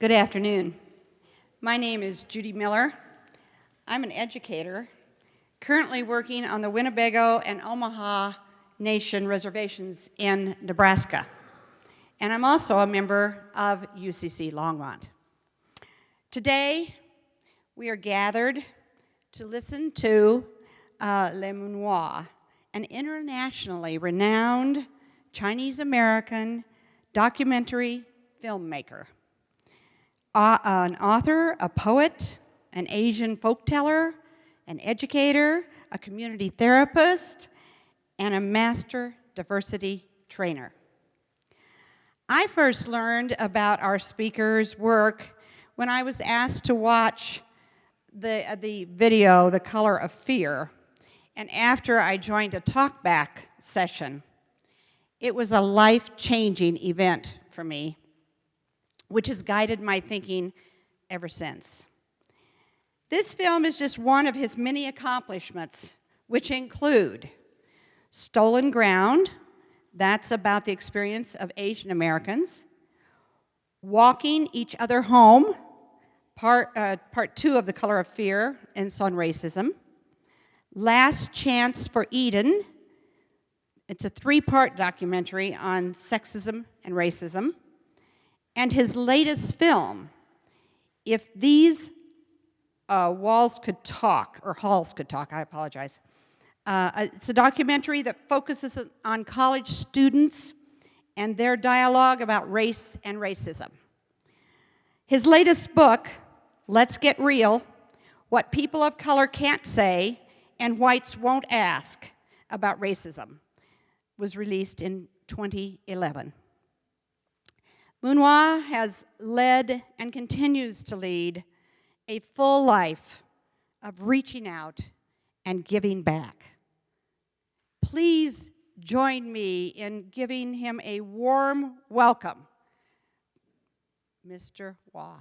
Good afternoon. My name is Judy Miller. I'm an educator, currently working on the Winnebago and Omaha Nation reservations in Nebraska. And I'm also a member of UCC Longmont. Today, we are gathered to listen to Lee Mun Wah, an internationally renowned Chinese-American documentary filmmaker. An author, a poet, an Asian folkteller, an educator, a community therapist, and a master diversity trainer. I first learned about our speaker's work when I was asked to watch the video, The Color of Fear, and after I joined a talkback session. It was a life-changing event for me, which has guided my thinking ever since. This film is just one of his many accomplishments, which include Stolen Ground, that's about the experience of Asian Americans, Walking Each Other Home, part 2 of The Color of Fear, and it's on racism, Last Chance for Eden, it's a 3-part documentary on sexism and racism, and his latest film, If These Walls Could Talk, or Halls Could Talk, I apologize. It's a documentary that focuses on college students and their dialogue about race and racism. His latest book, Let's Get Real, What People of Color Can't Say and Whites Won't Ask About Racism, was released in 2011. Mun Wah has led and continues to lead a full life of reaching out and giving back. Please join me in giving him a warm welcome, Mr. Wah.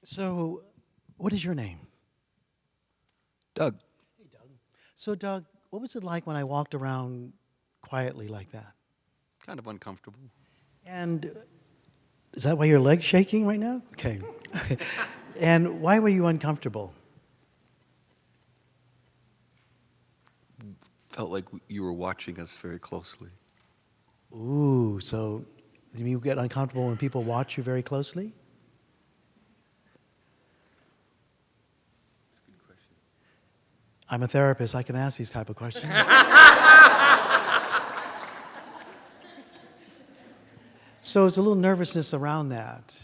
So, what is your name? Doug. Hey, Doug. So, Doug, what was it like when I walked around quietly like that? Kind of uncomfortable. And is that why your leg's shaking right now? Okay. And why were you uncomfortable? Felt like you were watching us very closely. Ooh, so you get uncomfortable when people watch you very closely? That's a good question. I'm a therapist. I can ask these type of questions. So it's a little nervousness around that.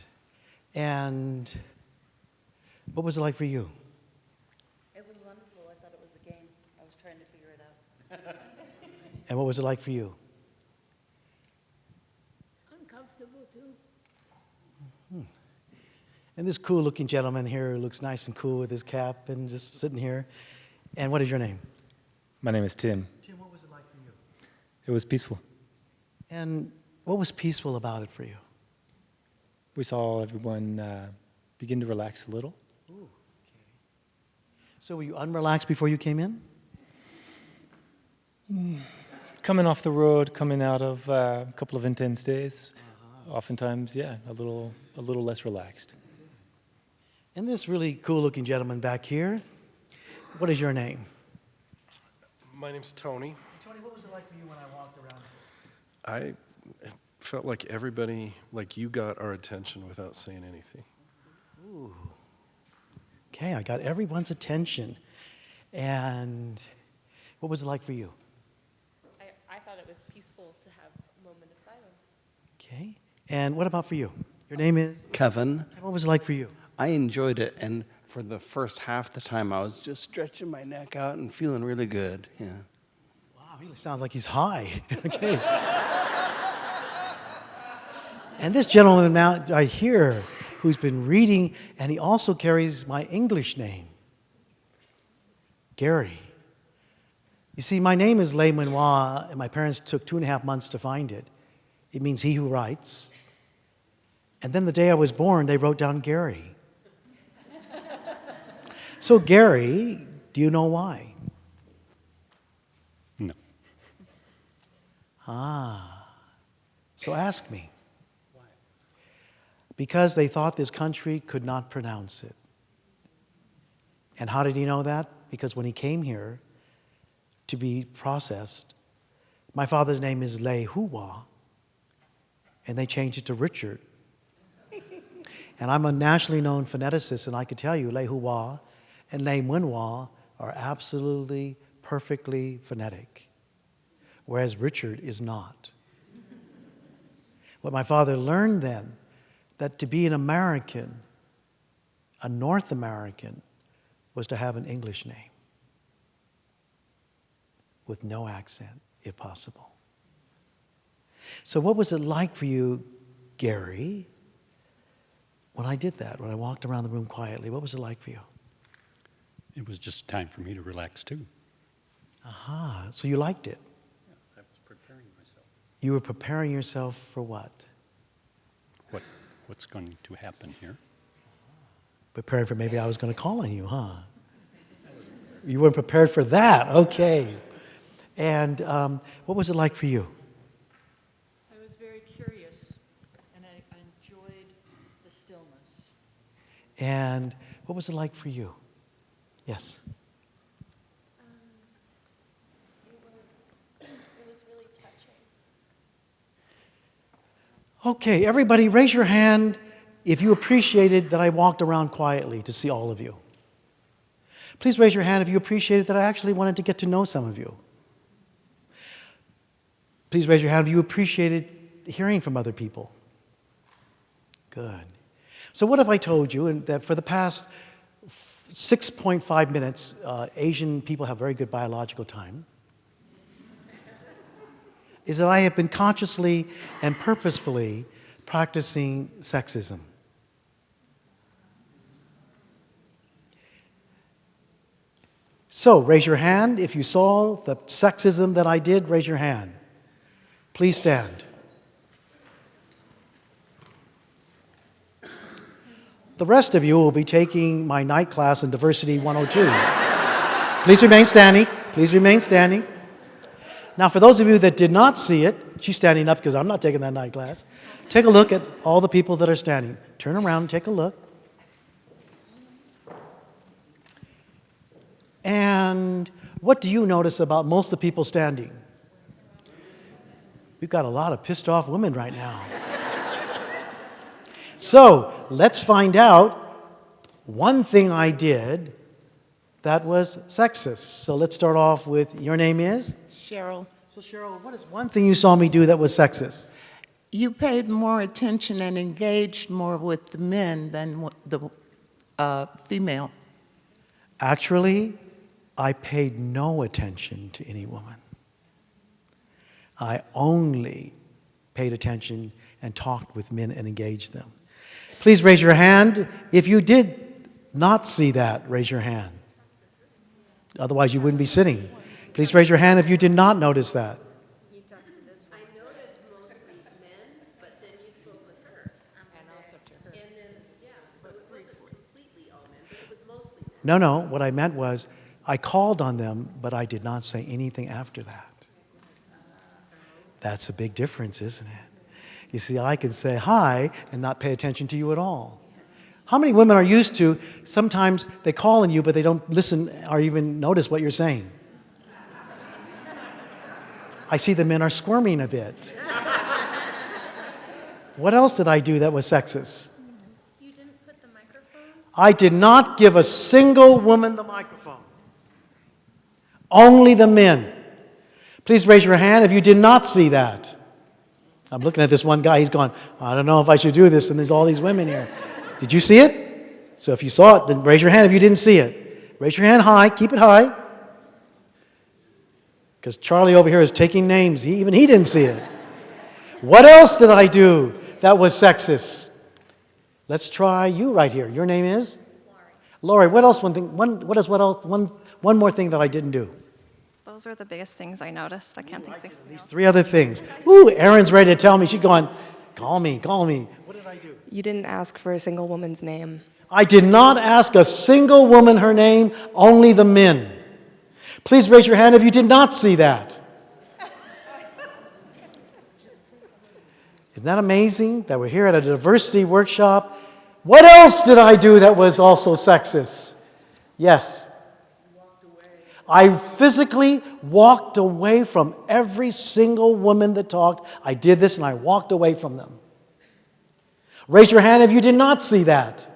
And what was it like for you? It was wonderful. I thought it was a game. I was trying to figure it out. And what was it like for you? Uncomfortable too. And this cool-looking gentleman here who looks nice and cool with his cap and just sitting here. And what is your name? My name is Tim. Tim, what was it like for you? It was peaceful. And what was peaceful about it for you? We saw everyone begin to relax a little. Ooh, okay. So were you unrelaxed before you came in? Coming off the road, coming out of a couple of intense days, oftentimes, yeah, a little less relaxed. And this really cool-looking gentleman back here, what is your name? My name's Tony. Tony, what was it like for you when I walked around here? I felt like everybody, like you, got our attention without saying anything. Ooh. Okay, I got everyone's attention. And what was it like for you? I thought it was peaceful to have a moment of silence. Okay. And what about for you? Your name is? Kevin, What was it like for you? I enjoyed it, and for the first half the time, I was just stretching my neck out and feeling really good. Yeah. Wow, really sounds like he's high. Okay. And this gentleman right here, who's been reading, and he also carries my English name, Gary. You see, my name is Lee Mun Wah, and my parents took 2.5 months to find it. It means he who writes. And then the day I was born, they wrote down Gary. So, Gary, do you know why? No. So ask me. Why? Because they thought this country could not pronounce it. And how did he know that? Because when he came here to be processed, my father's name is Lee Mun Wah, and they changed it to Richard. And I'm a nationally known phoneticist, and I could tell you Lee Mun Wah and Lee Mun Wah are absolutely perfectly phonetic, whereas Richard is not. What my father learned then, that to be an American, a North American, was to have an English name with no accent, if possible. So what was it like for you, Gary, when I did that, when I walked around the room quietly? What was it like for you? It was just time for me to relax too. Aha, so you liked it. I was preparing myself. You were preparing yourself for what? What's going to happen here? Preparing for maybe I was going to call on you, huh? You weren't prepared for that, okay. And what was it like for you? I was very curious, and I enjoyed the stillness. And what was it like for you? Yes. It was really touching. Okay, everybody raise your hand if you appreciated that I walked around quietly to see all of you. Please raise your hand if you appreciated that I actually wanted to get to know some of you. Please raise your hand if you appreciated hearing from other people. Good. So what if I told you that for the past 6.5 minutes, Asian people have very good biological time, is that I have been consciously and purposefully practicing sexism. So, raise your hand if you saw the sexism that I did. Raise your hand. Please stand. The rest of you will be taking my night class in Diversity 102. Please remain standing. Please remain standing. Now, for those of you that did not see it, she's standing up because I'm not taking that night class. Take a look at all the people that are standing. Turn around and take a look. And what do you notice about most of the people standing? We've got a lot of pissed off women right now. So let's find out one thing I did that was sexist. So let's start off with, your name is? Cheryl, So Cheryl, what is one thing you saw me do that was sexist? you paid more attention and engaged more with the men than the female. Actually, I paid no attention to any woman. I only paid attention and talked with men and engaged them. Please raise your hand. If you did not see that, raise your hand. Otherwise, you wouldn't be sitting. Please raise your hand if you did not notice that. I noticed mostly men, but then you spoke with her. And also to her. And then, yeah, so it wasn't completely all men, but it was mostly men. No, what I meant was I called on them, but I did not say anything after that. That's a big difference, isn't it? You see, I can say hi and not pay attention to you at all. How many women are used to, sometimes they call on you, but they don't listen or even notice what you're saying? I see the men are squirming a bit. What else did I do that was sexist? You didn't put the microphone? I did not give a single woman the microphone. Only the men. Please raise your hand if you did not see that. I'm looking at this one guy, he's going, I don't know if I should do this, and there's all these women here. Did you see it? So if you saw it, then raise your hand if you didn't see it. Raise your hand high, keep it high. Because Charlie over here is taking names, even he didn't see it. What else did I do that was sexist? Let's try you right here. Your name is? Lori. What else? One more thing that I didn't do. Those are the biggest things I noticed. I can't think of things. These 3 other things. Ooh, Erin's ready to tell me. She's going, call me. What did I do? You didn't ask for a single woman's name. I did not ask a single woman her name, only the men. Please raise your hand if you did not see that. Isn't that amazing that we're here at a diversity workshop? What else did I do that was also sexist? Yes. I physically walked away from every single woman that talked. I did this and I walked away from them. Raise your hand if you did not see that.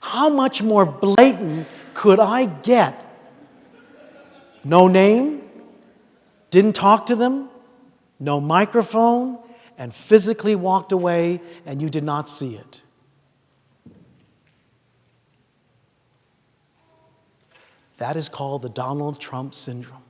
How much more blatant could I get? No name, didn't talk to them, no microphone, and physically walked away and you did not see it. That is called the Donald Trump syndrome.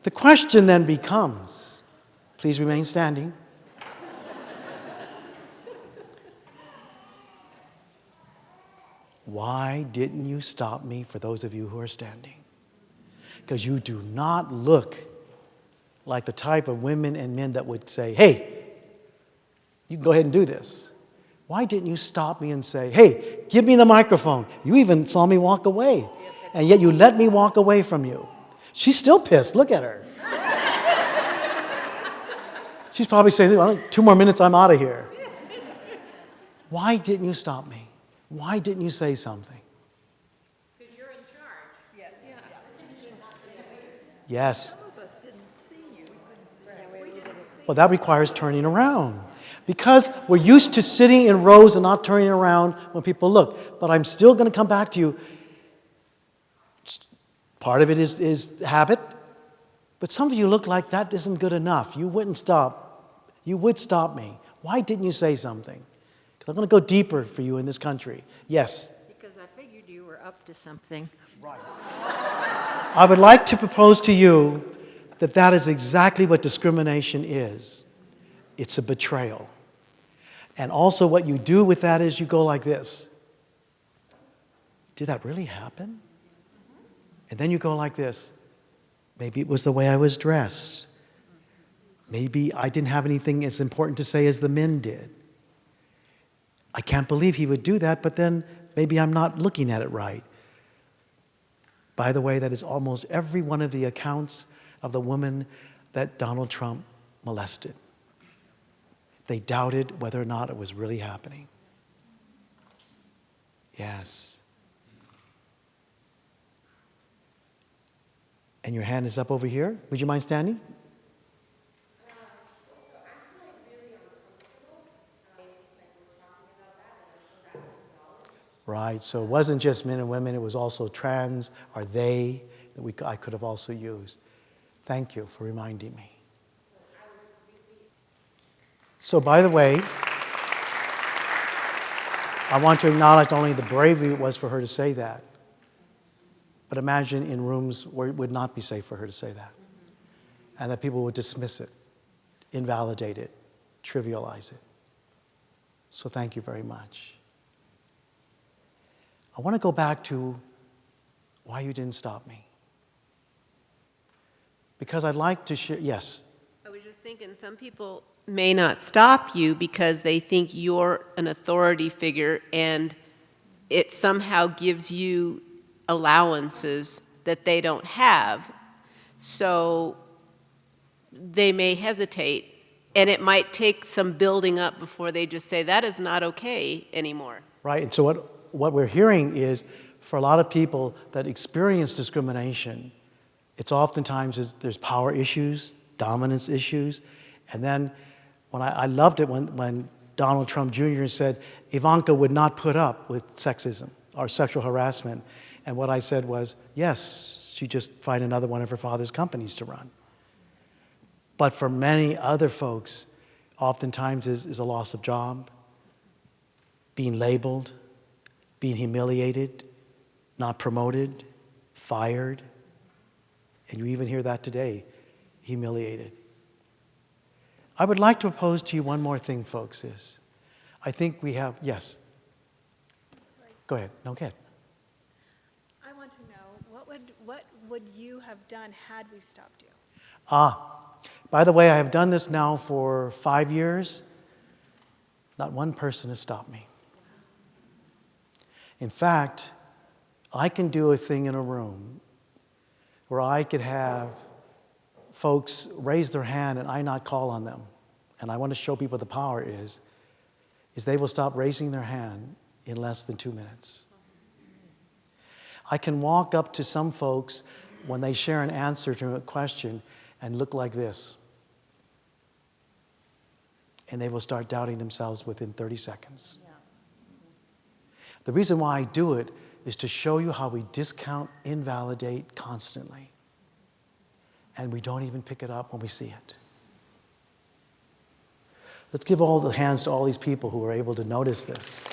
The question then becomes, please remain standing. Why didn't you stop me, for those of you who are standing? Because you do not look like the type of women and men that would say, hey, you can go ahead and do this. Why didn't you stop me and say, hey, give me the microphone? You even saw me walk away, and yet you let me walk away from you. She's still pissed. Look at her. She's probably saying, well, 2 more minutes, I'm out of here. Why didn't you stop me? Why didn't you say something? Because you're in charge. Yes. Some of us didn't see you. Well, that requires turning around. Because we're used to sitting in rows and not turning around when people look. But I'm still going to come back to you. Part of it is habit. But some of you look like that isn't good enough. You wouldn't stop. You would stop me. Why didn't you say something? Because I'm going to go deeper for you in this country. Yes? Because I figured you were up to something. Right. I would like to propose to you that that is exactly what discrimination is. It's a betrayal. And also what you do with that is you go like this. Did that really happen? And then you go like this. Maybe it was the way I was dressed. Maybe I didn't have anything as important to say as the men did. I can't believe he would do that, but then maybe I'm not looking at it right. By the way, that is almost every one of the accounts of the woman that Donald Trump molested. They doubted whether or not it was really happening. Yes. And your hand is up over here. Would you mind standing? Right, so it wasn't just men and women, it was also trans or they that I could have also used. Thank you for reminding me. So by the way, I want to acknowledge not only the bravery it was for her to say that, But imagine in rooms where it would not be safe for her to say that. And that people would dismiss it, invalidate it, trivialize it. So thank you very much. I want to go back to why you didn't stop me. Because I'd like to share, yes. I was just thinking, some people may not stop you because they think you're an authority figure and it somehow gives you allowances that they don't have. So they may hesitate, and it might take some building up before they just say, that is not okay anymore. Right, and so what we're hearing is, for a lot of people that experience discrimination, it's oftentimes there's power issues, dominance issues, and then when I loved it when Donald Trump Jr. said Ivanka would not put up with sexism or sexual harassment, and what I said was, yes, she'd just find another one of her father's companies to run. But for many other folks, oftentimes is a loss of job, being labeled, being humiliated, not promoted, fired, and you even hear that today, humiliated. I would like to propose to you one more thing, folks, is I think we have, yes. Sorry. Go ahead, no, go ahead. I want to know, what would you have done had we stopped you? By the way, I have done this now for 5 years. Not one person has stopped me. In fact, I can do a thing in a room where I could have folks raise their hand and I not call on them. And I want to show people what the power is they will stop raising their hand in less than 2 minutes. I can walk up to some folks when they share an answer to a question and look like this. And they will start doubting themselves within 30 seconds. Yeah. The reason why I do it is to show you how we discount, invalidate constantly. And we don't even pick it up when we see it. Let's give all the hands to all these people who were able to notice this.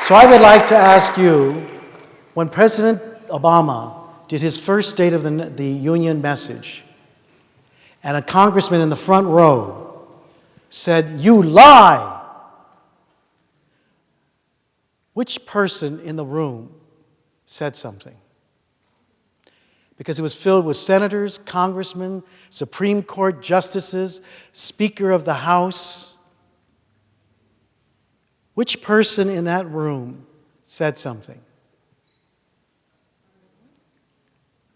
So I would like to ask you, when President Obama did his first State of the Union message, and a congressman in the front row said, "You lie," which person in the room said something? Because it was filled with senators, congressmen, Supreme Court justices, Speaker of the House. Which person in that room said something?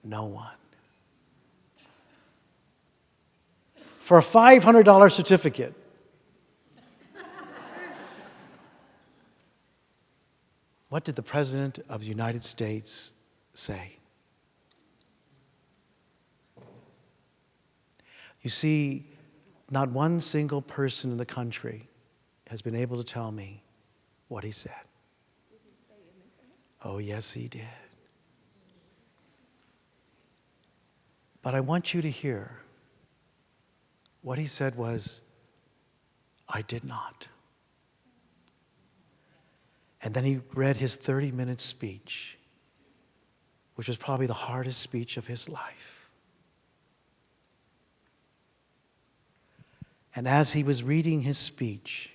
No one. For a $500 certificate, what did the President of the United States say? You see, not one single person in the country has been able to tell me what he said. Did he say anything? Oh, yes, he did. But I want you to hear what he said was, "I did not." And then he read his 30-minute speech, which was probably the hardest speech of his life. And as he was reading his speech,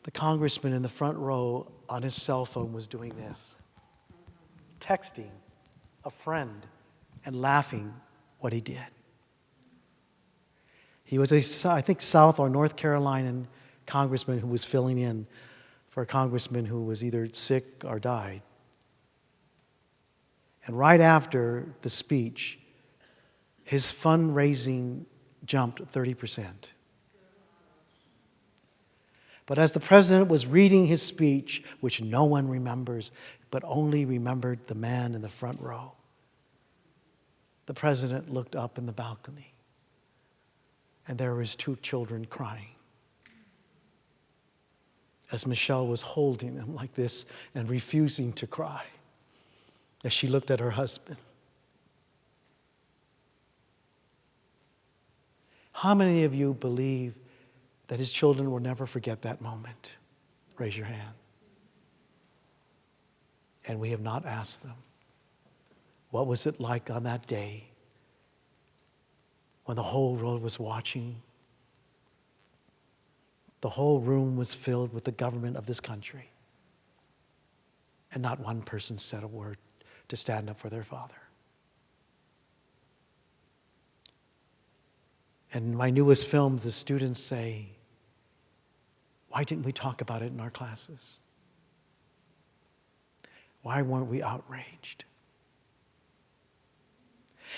the congressman in the front row on his cell phone was doing this, texting a friend and laughing what he did. He was I think, South or North Carolinian congressman who was filling in for a congressman who was either sick or died. And right after the speech, his fundraising jumped 30%. But as the president was reading his speech, which no one remembers, but only remembered the man in the front row, the president looked up in the balcony, and there were his 2 children crying. As Michelle was holding them like this and refusing to cry, as she looked at her husband. How many of you believe that his children will never forget that moment? Raise your hand. And we have not asked them, what was it like on that day when the whole world was watching? The whole room was filled with the government of this country. And not one person said a word to stand up for their father. And in my newest film, the students say, why didn't we talk about it in our classes? Why weren't we outraged?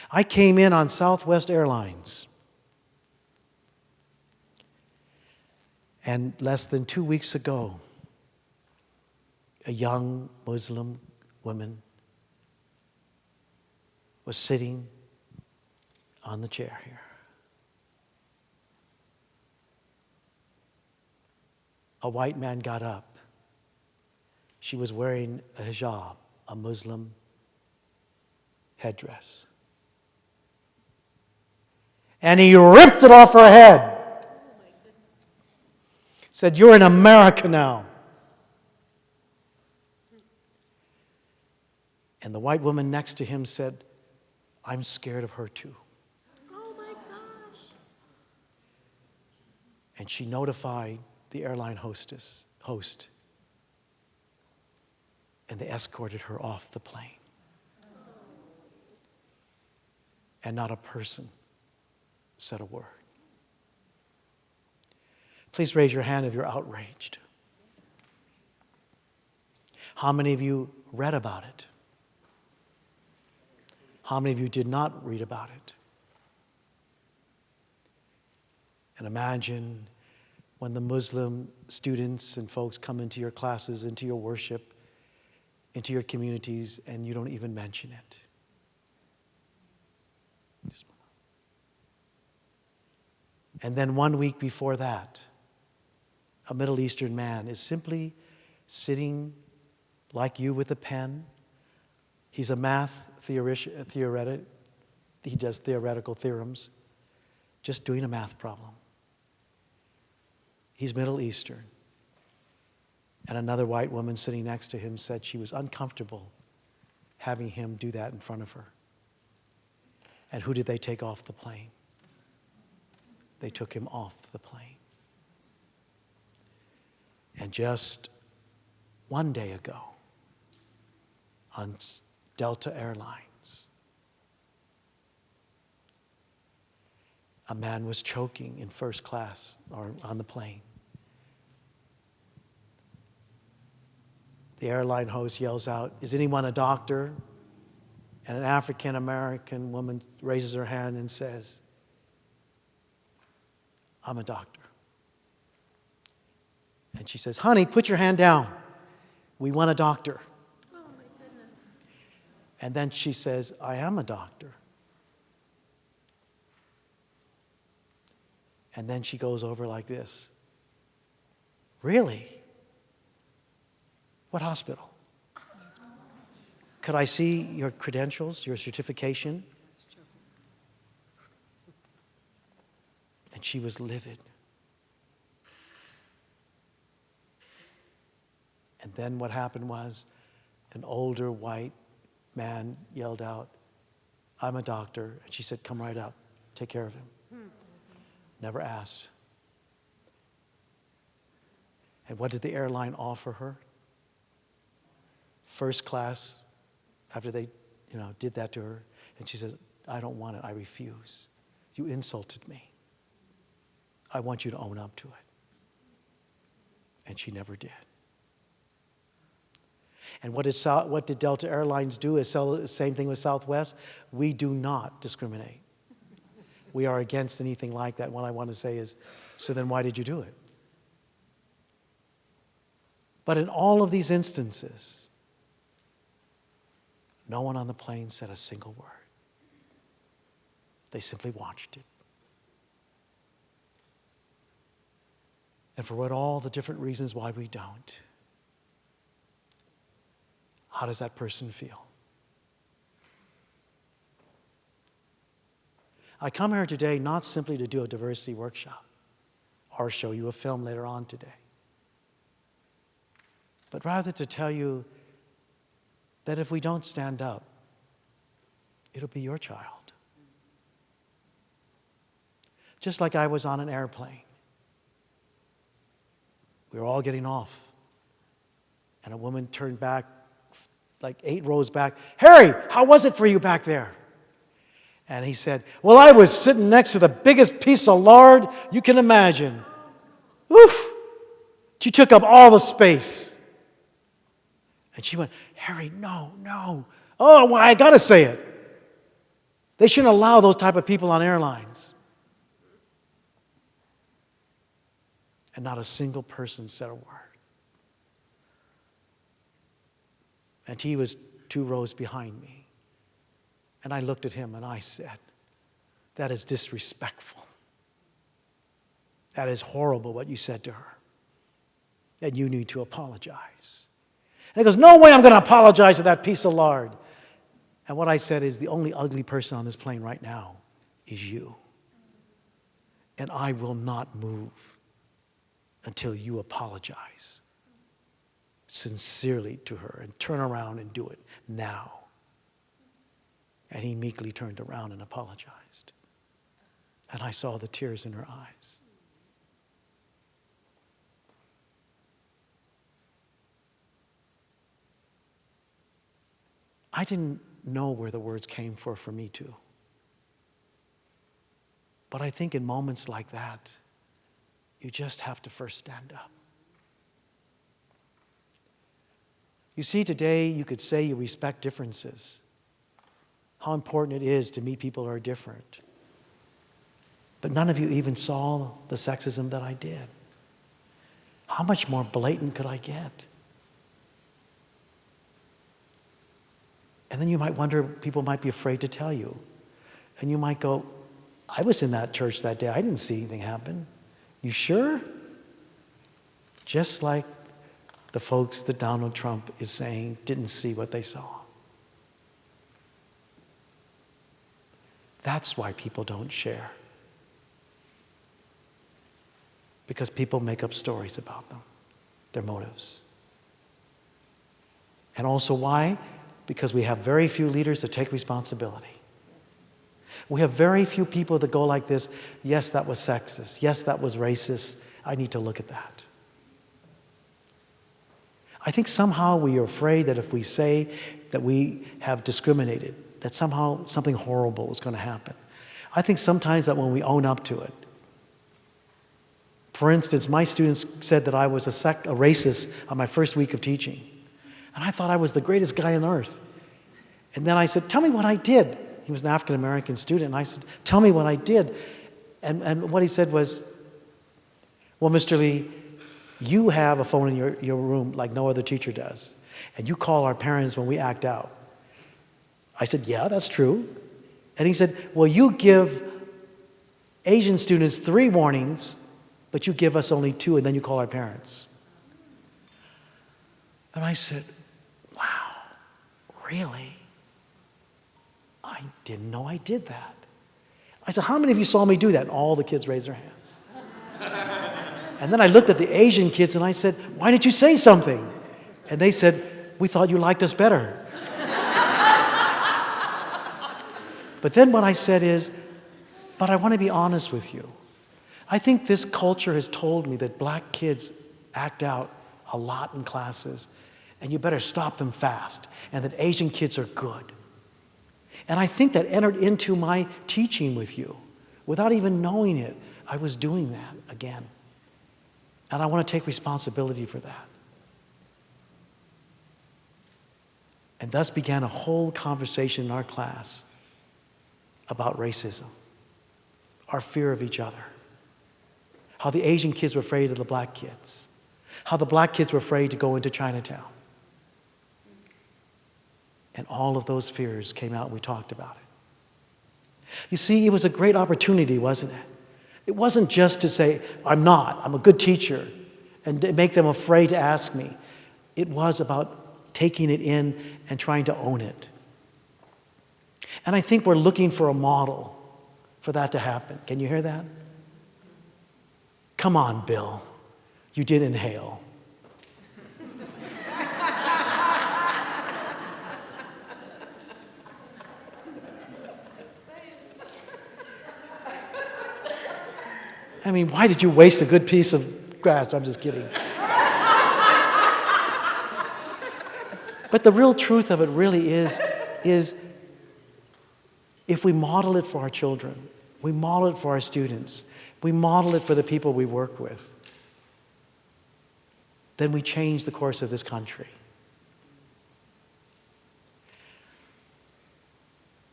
I came in on Southwest Airlines. And less than 2 weeks ago, a young Muslim woman was sitting on the chair here. A white man got up. She was wearing a hijab, a Muslim headdress. And he ripped it off her head. Said, "You're in America now." And the white woman next to him said, "I'm scared of her too." Oh my gosh. And she notified the airline host, and they escorted her off the plane. And not a person said a word. Please raise your hand if you're outraged. How many of you read about it? How many of you did not read about it? And imagine when the Muslim students and folks come into your classes, into your worship, into your communities, and you don't even mention it. And then 1 week before that, a Middle Eastern man is simply sitting like you with a pen. He's a math theoretic. He does theoretical theorems, just doing a math problem. He's Middle Eastern. And another white woman sitting next to him said she was uncomfortable having him do that in front of her. And who did they take off the plane? They took him off the plane. And just 1 day ago, on Delta Airlines, a man was choking in first class or on the plane. The airline host yells out, "Is anyone a doctor?" And an African American woman raises her hand and says, "I'm a doctor." And she says, "Honey, put your hand down. We want a doctor." Oh my goodness. And then she says, "I am a doctor." And then she goes over like this. "Really? What hospital? Could I see your credentials, your certification?" And she was livid. And then what happened was an older white man yelled out, "I'm a doctor." And she said, "Come right up. Take care of him." Never asked. And what did the airline offer her? First class, after they did that to her. And she says, "I don't want it. I refuse. You insulted me. I want you to own up to it." And she never did. And what did Delta Airlines do? Is the same thing with Southwest. We do not discriminate. We are against anything like that. What I want to say is, so then why did you do it? But in all of these instances, no one on the plane said a single word. They simply watched it. And for all the different reasons why we don't, how does that person feel? I come here today not simply to do a diversity workshop or show you a film later on today. But rather to tell you that if we don't stand up, it'll be your child. Just like I was on an airplane. We were all getting off. And a woman turned back, like 8 rows back. "Harry, how was it for you back there?" And he said, "Well, I was sitting next to the biggest piece of lard you can imagine. Oof! She took up all the space." And she went, "Harry, no, no. Oh, well, I got to say it. They shouldn't allow those type of people on airlines." And not a single person said a word. And he was 2 rows behind me. And I looked at him and I said, "That is disrespectful. That is horrible what you said to her. And you need to apologize." And he goes, "No way I'm going to apologize to that piece of lard." And what I said is, the only ugly person on this plane right now is you. And I will not move until you apologize sincerely to her and turn around and do it now. And he meekly turned around and apologized. And I saw the tears in her eyes. I didn't know where the words came for me to. But I think in moments like that, you just have to first stand up. You see, today you could say you respect differences. How important it is to meet people who are different. But none of you even saw the sexism that I did. How much more blatant could I get? And then you might wonder, people might be afraid to tell you. And you might go, "I was in that church that day. I didn't see anything happen." You sure? Just like the folks that Donald Trump is saying didn't see what they saw. That's why people don't share. Because people make up stories about them, their motives. And also why? Because we have very few leaders that take responsibility. We have very few people that go like this, "Yes, that was sexist. Yes, that was racist. I need to look at that." I think somehow we are afraid that if we say that we have discriminated, that somehow something horrible is going to happen. I think sometimes that when we own up to it. For instance, my students said that I was a racist on my first week of teaching. And I thought I was the greatest guy on earth. And then I said, "Tell me what I did." He was an African-American student. And I said, "Tell me what I did." And what he said was, "Well, Mr. Lee, you have a phone in your room like no other teacher does. And you call our parents when we act out." I said, "Yeah, that's true." And he said, "Well, you give Asian students 3 warnings, but you give us only 2, and then you call our parents." And I said, "Wow, really? I didn't know I did that." I said, "How many of you saw me do that?" And all the kids raised their hands. And then I looked at the Asian kids and I said, "Why didn't you say something?" And they said, "We thought you liked us better." But then what I said is, "But I want to be honest with you. I think this culture has told me that black kids act out a lot in classes, and you better stop them fast, and that Asian kids are good." And I think that entered into my teaching with you. Without even knowing it, I was doing that again. And I want to take responsibility for that. And thus began a whole conversation in our class about racism, our fear of each other, how the Asian kids were afraid of the black kids, how the black kids were afraid to go into Chinatown. And all of those fears came out and we talked about it. You see, it was a great opportunity, wasn't it? It wasn't just to say, I'm a good teacher, and to make them afraid to ask me. It was about taking it in and trying to own it. And I think we're looking for a model for that to happen. Can you hear that? Come on, Bill. You did inhale. I mean, why did you waste a good piece of grass? I'm just kidding. But the real truth of it really is if we model it for our children, we model it for our students, we model it for the people we work with, then we change the course of this country.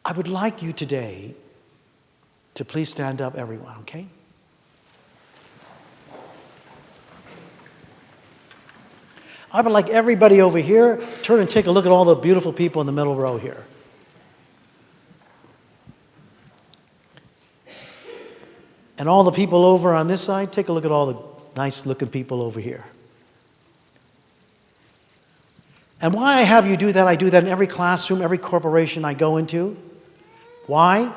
I would like you today to please stand up, everyone, okay? I would like everybody over here, turn and take a look at all the beautiful people in the middle row here. And all the people over on this side, take a look at all the nice looking people over here. And why I have you do that, I do that in every classroom, every corporation I go into. Why?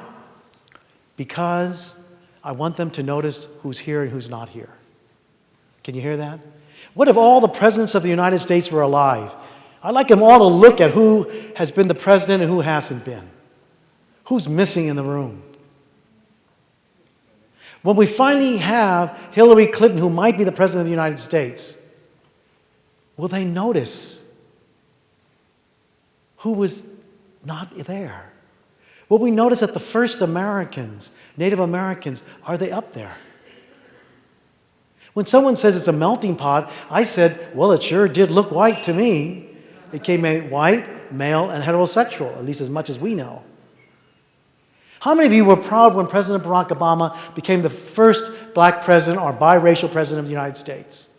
Because I want them to notice who's here and who's not here. Can you hear that? What if all the presidents of the United States were alive? I'd like them all to look at who has been the president and who hasn't been. Who's missing in the room? When we finally have Hillary Clinton, who might be the president of the United States, will they notice who was not there? Will we notice that the first Americans, Native Americans, are they up there? When someone says it's a melting pot, I said, well, it sure did look white to me. It came out white, male, and heterosexual, at least as much as we know. How many of you were proud when President Barack Obama became the first black president or biracial president of the United States?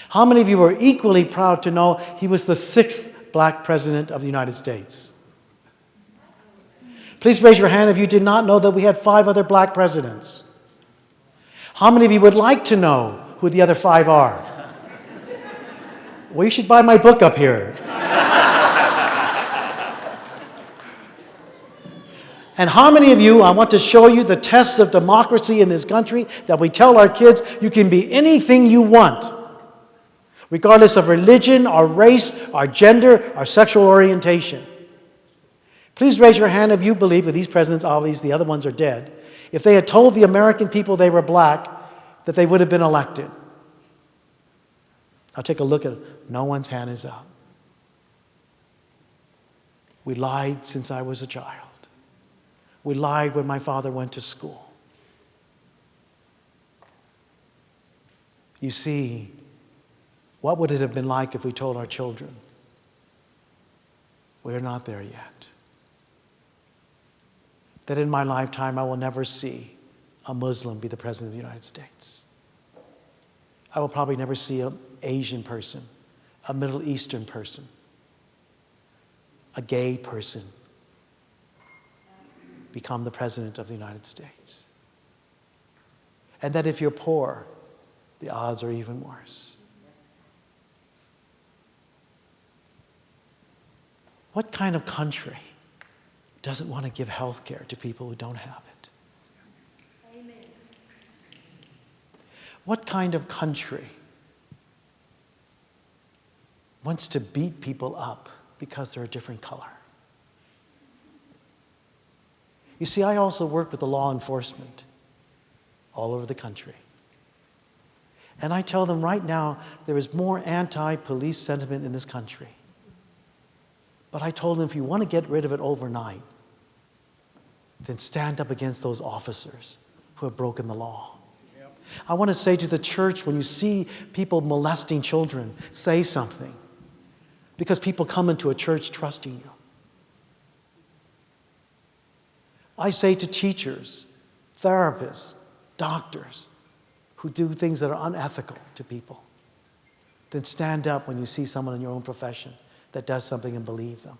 How many of you were equally proud to know he was the 6th black president of the United States? Please raise your hand if you did not know that we had 5 other black presidents. How many of you would like to know who the other 5 are? Well, you should buy my book up here. And how many of you, I want to show you the tests of democracy in this country that we tell our kids, you can be anything you want, regardless of religion, our race, our gender, our sexual orientation. Please raise your hand if you believe that these presidents, obviously the other ones are dead, if they had told the American people they were black, that they would have been elected. I'll take a look at it. No one's hand is up. We lied since I was a child. We lied when my father went to school. You see, what would it have been like if we told our children, we're not there yet? That in my lifetime I will never see a Muslim be the president of the United States. I will probably never see an Asian person, a Middle Eastern person, a gay person become the president of the United States. And that if you're poor, the odds are even worse. What kind of country doesn't want to give health care to people who don't have it? Amen. What kind of country wants to beat people up because they're a different color? You see, I also work with the law enforcement all over the country. And I tell them right now, there is more anti-police sentiment in this country. But I told them, if you want to get rid of it overnight, then stand up against those officers who have broken the law. Yep. I want to say to the church, when you see people molesting children, say something. Because people come into a church trusting you. I say to teachers, therapists, doctors who do things that are unethical to people, then stand up when you see someone in your own profession that does something and believe them.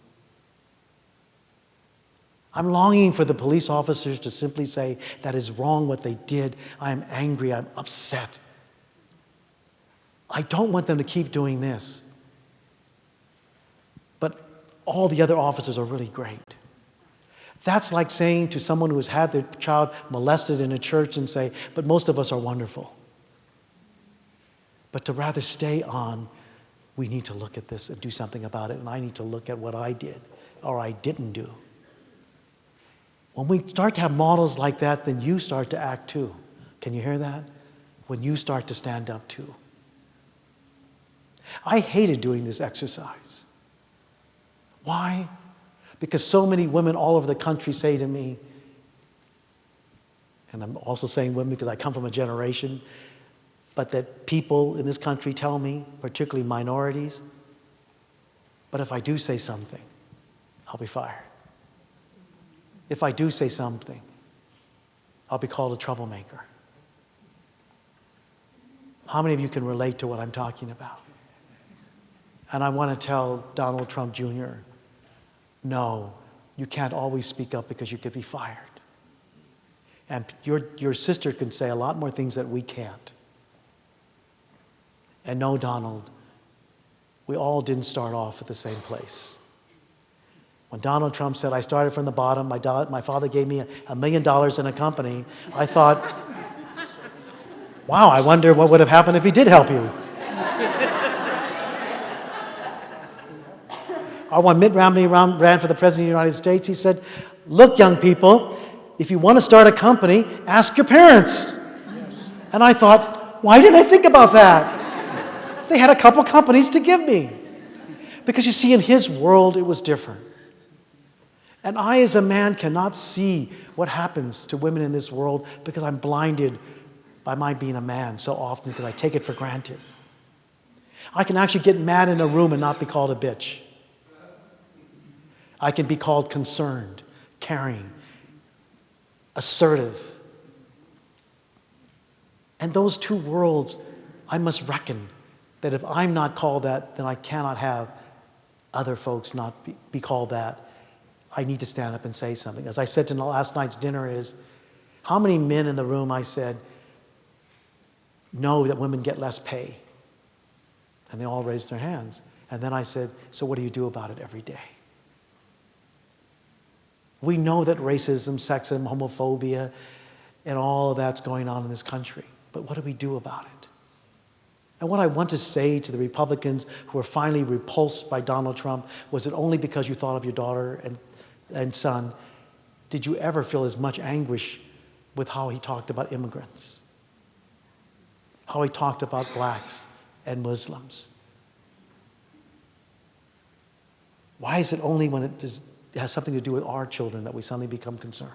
I'm longing for the police officers to simply say, that is wrong what they did. I am angry, I'm upset. I don't want them to keep doing this. But all the other officers are really great. That's like saying to someone who has had their child molested in a church and say, but most of us are wonderful. But to rather stay on, we need to look at this and do something about it. And I need to look at what I did or I didn't do. When we start to have models like that, then you start to act too. Can you hear that? When you start to stand up too. I hated doing this exercise. Why? Because so many women all over the country say to me, and I'm also saying women because I come from a generation, but that people in this country tell me, particularly minorities, but if I do say something, I'll be fired. If I do say something, I'll be called a troublemaker. How many of you can relate to what I'm talking about? And I want to tell Donald Trump Jr., no, you can't always speak up because you could be fired. And your sister can say a lot more things that we can't. And no, Donald, we all didn't start off at the same place. When Donald Trump said, I started from the bottom, my father gave me $1 million in a company, I thought, wow, I wonder what would have happened if he did help you. Or when Mitt Romney ran for the President of the United States, he said, look, young people, if you want to start a company, ask your parents. And I thought, why didn't I think about that? They had a couple companies to give me. Because you see, in his world, it was different. And I, as a man, cannot see what happens to women in this world because I'm blinded by my being a man so often because I take it for granted. I can actually get mad in a room and not be called a bitch. I can be called concerned, caring, assertive. And those two worlds, I must reckon that if I'm not called that, then I cannot have other folks not be called that. I need to stand up and say something. As I said to last night's dinner is, how many men in the room, I said, know that women get less pay? And they all raised their hands. And then I said, so what do you do about it every day? We know that racism, sexism, homophobia, and all of that's going on in this country. But what do we do about it? And what I want to say to the Republicans who are finally repulsed by Donald Trump, was it only because you thought of your daughter and son? Did you ever feel as much anguish with how he talked about immigrants? How he talked about blacks and Muslims? Why is it only when it has something to do with our children that we suddenly become concerned?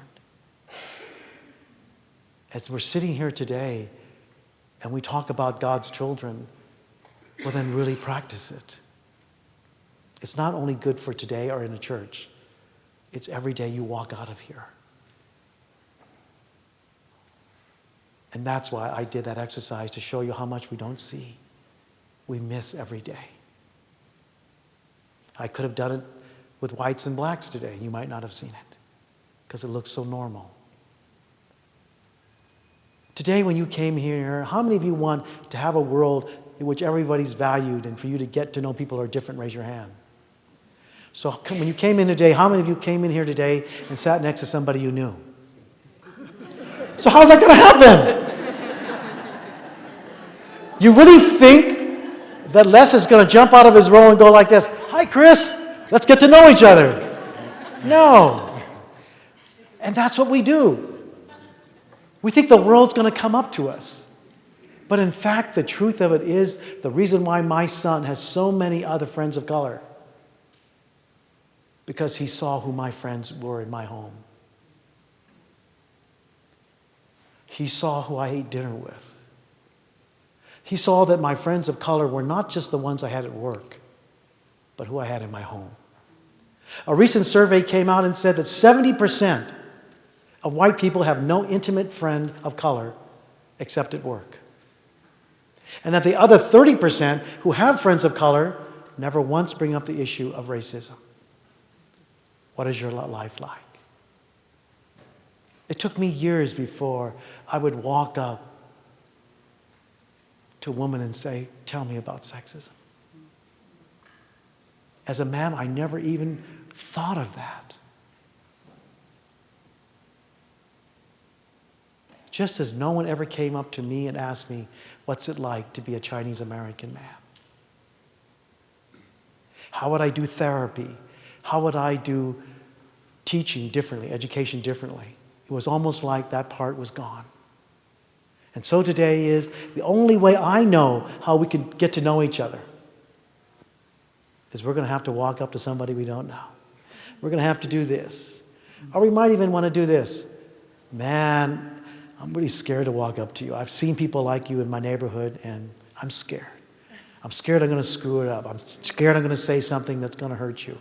As we're sitting here today and we talk about God's children, well then really practice it. It's not only good for today or in a church, it's every day you walk out of here. And that's why I did that exercise, to show you how much we don't see. We miss every day. I could have done it with whites and blacks today. You might not have seen it because it looks so normal. Today when you came here, how many of you want to have a world in which everybody's valued and for you to get to know people who are different? Raise your hand. So when you came in today, how many of you came in here today and sat next to somebody you knew? So how's that going to happen? You really think that Les is going to jump out of his role and go like this, hi Chris, let's get to know each other? No. And that's what we do. We think the world's going to come up to us. But in fact, the truth of it is, the reason why my son has so many other friends of color, because he saw who my friends were in my home. He saw who I ate dinner with. He saw that my friends of color were not just the ones I had at work, but who I had in my home. A recent survey came out and said that 70% of white people have no intimate friend of color except at work. And that the other 30% who have friends of color never once bring up the issue of racism. What is your life like? It took me years before I would walk up to a woman and say, tell me about sexism. As a man, I never even thought of that. Just as no one ever came up to me and asked me, what's it like to be a Chinese American man? How would I do therapy? How would I do teaching differently, education differently? It was almost like that part was gone. And so today is the only way I know how we can get to know each other is we're going to have to walk up to somebody we don't know. We're going to have to do this. Or we might even want to do this. Man, I'm really scared to walk up to you. I've seen people like you in my neighborhood, and I'm scared. I'm scared I'm going to screw it up. I'm scared I'm going to say something that's going to hurt you.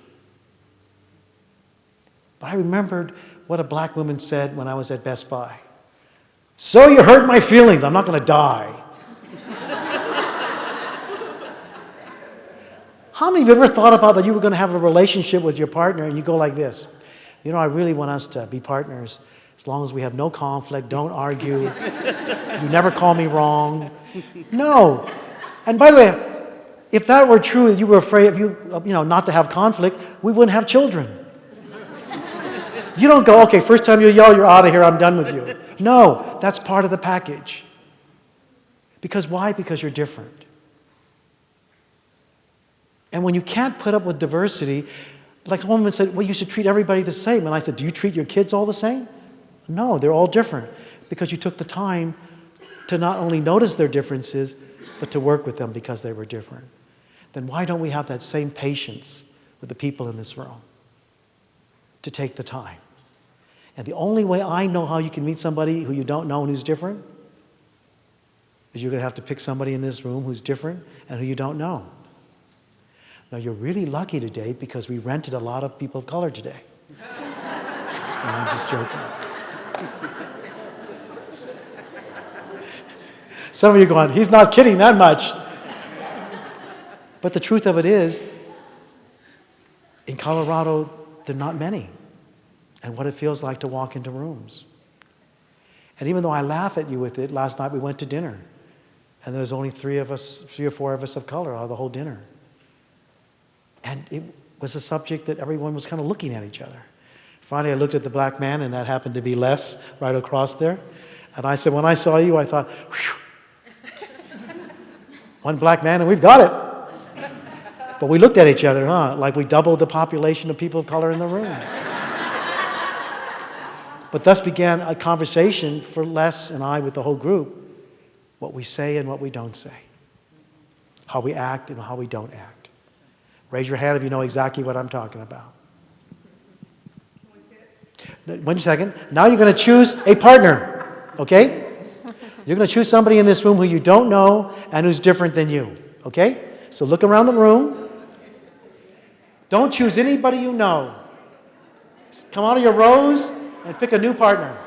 But I remembered what a black woman said when I was at Best Buy. So you hurt my feelings. I'm not going to die. How many of you ever thought about that you were going to have a relationship with your partner and you go like this? You know, I really want us to be partners as long as we have no conflict, don't argue, you never call me wrong. No. And by the way, if that were true, that you were afraid of you know, not to have conflict, we wouldn't have children. You don't go, okay, first time you yell, you're out of here, I'm done with you. No, that's part of the package. Because why? Because you're different. And when you can't put up with diversity, like a woman said, well, you should treat everybody the same. And I said, do you treat your kids all the same? No, they're all different. Because you took the time to not only notice their differences, but to work with them because they were different. Then why don't we have that same patience with the people in this room? To take the time. And the only way I know how you can meet somebody who you don't know and who's different is you're going to have to pick somebody in this room who's different and who you don't know. Now, you're really lucky today because we rented a lot of people of color today. No, I'm just joking. Some of you are going, he's not kidding that much. But the truth of it is, in Colorado, there are not many. And what it feels like to walk into rooms. And even though I laugh at you with it, last night we went to dinner. And there was only 3 or 4 of us of color out of the whole dinner. And it was a subject that everyone was kind of looking at each other. Finally, I looked at the black man, and that happened to be Les right across there. And I said, when I saw you, I thought, whew. One black man, and we've got it. But we looked at each other, like we doubled the population of people of color in the room. But thus began a conversation for Les and I with the whole group, what we say and what we don't say, how we act and how we don't act. Raise your hand if you know exactly what I'm talking about. 1 second. Now you're going to choose a partner, okay? You're going to choose somebody in this room who you don't know and who's different than you, okay? So look around the room. Don't choose anybody you know. Come out of your rows and pick a new partner.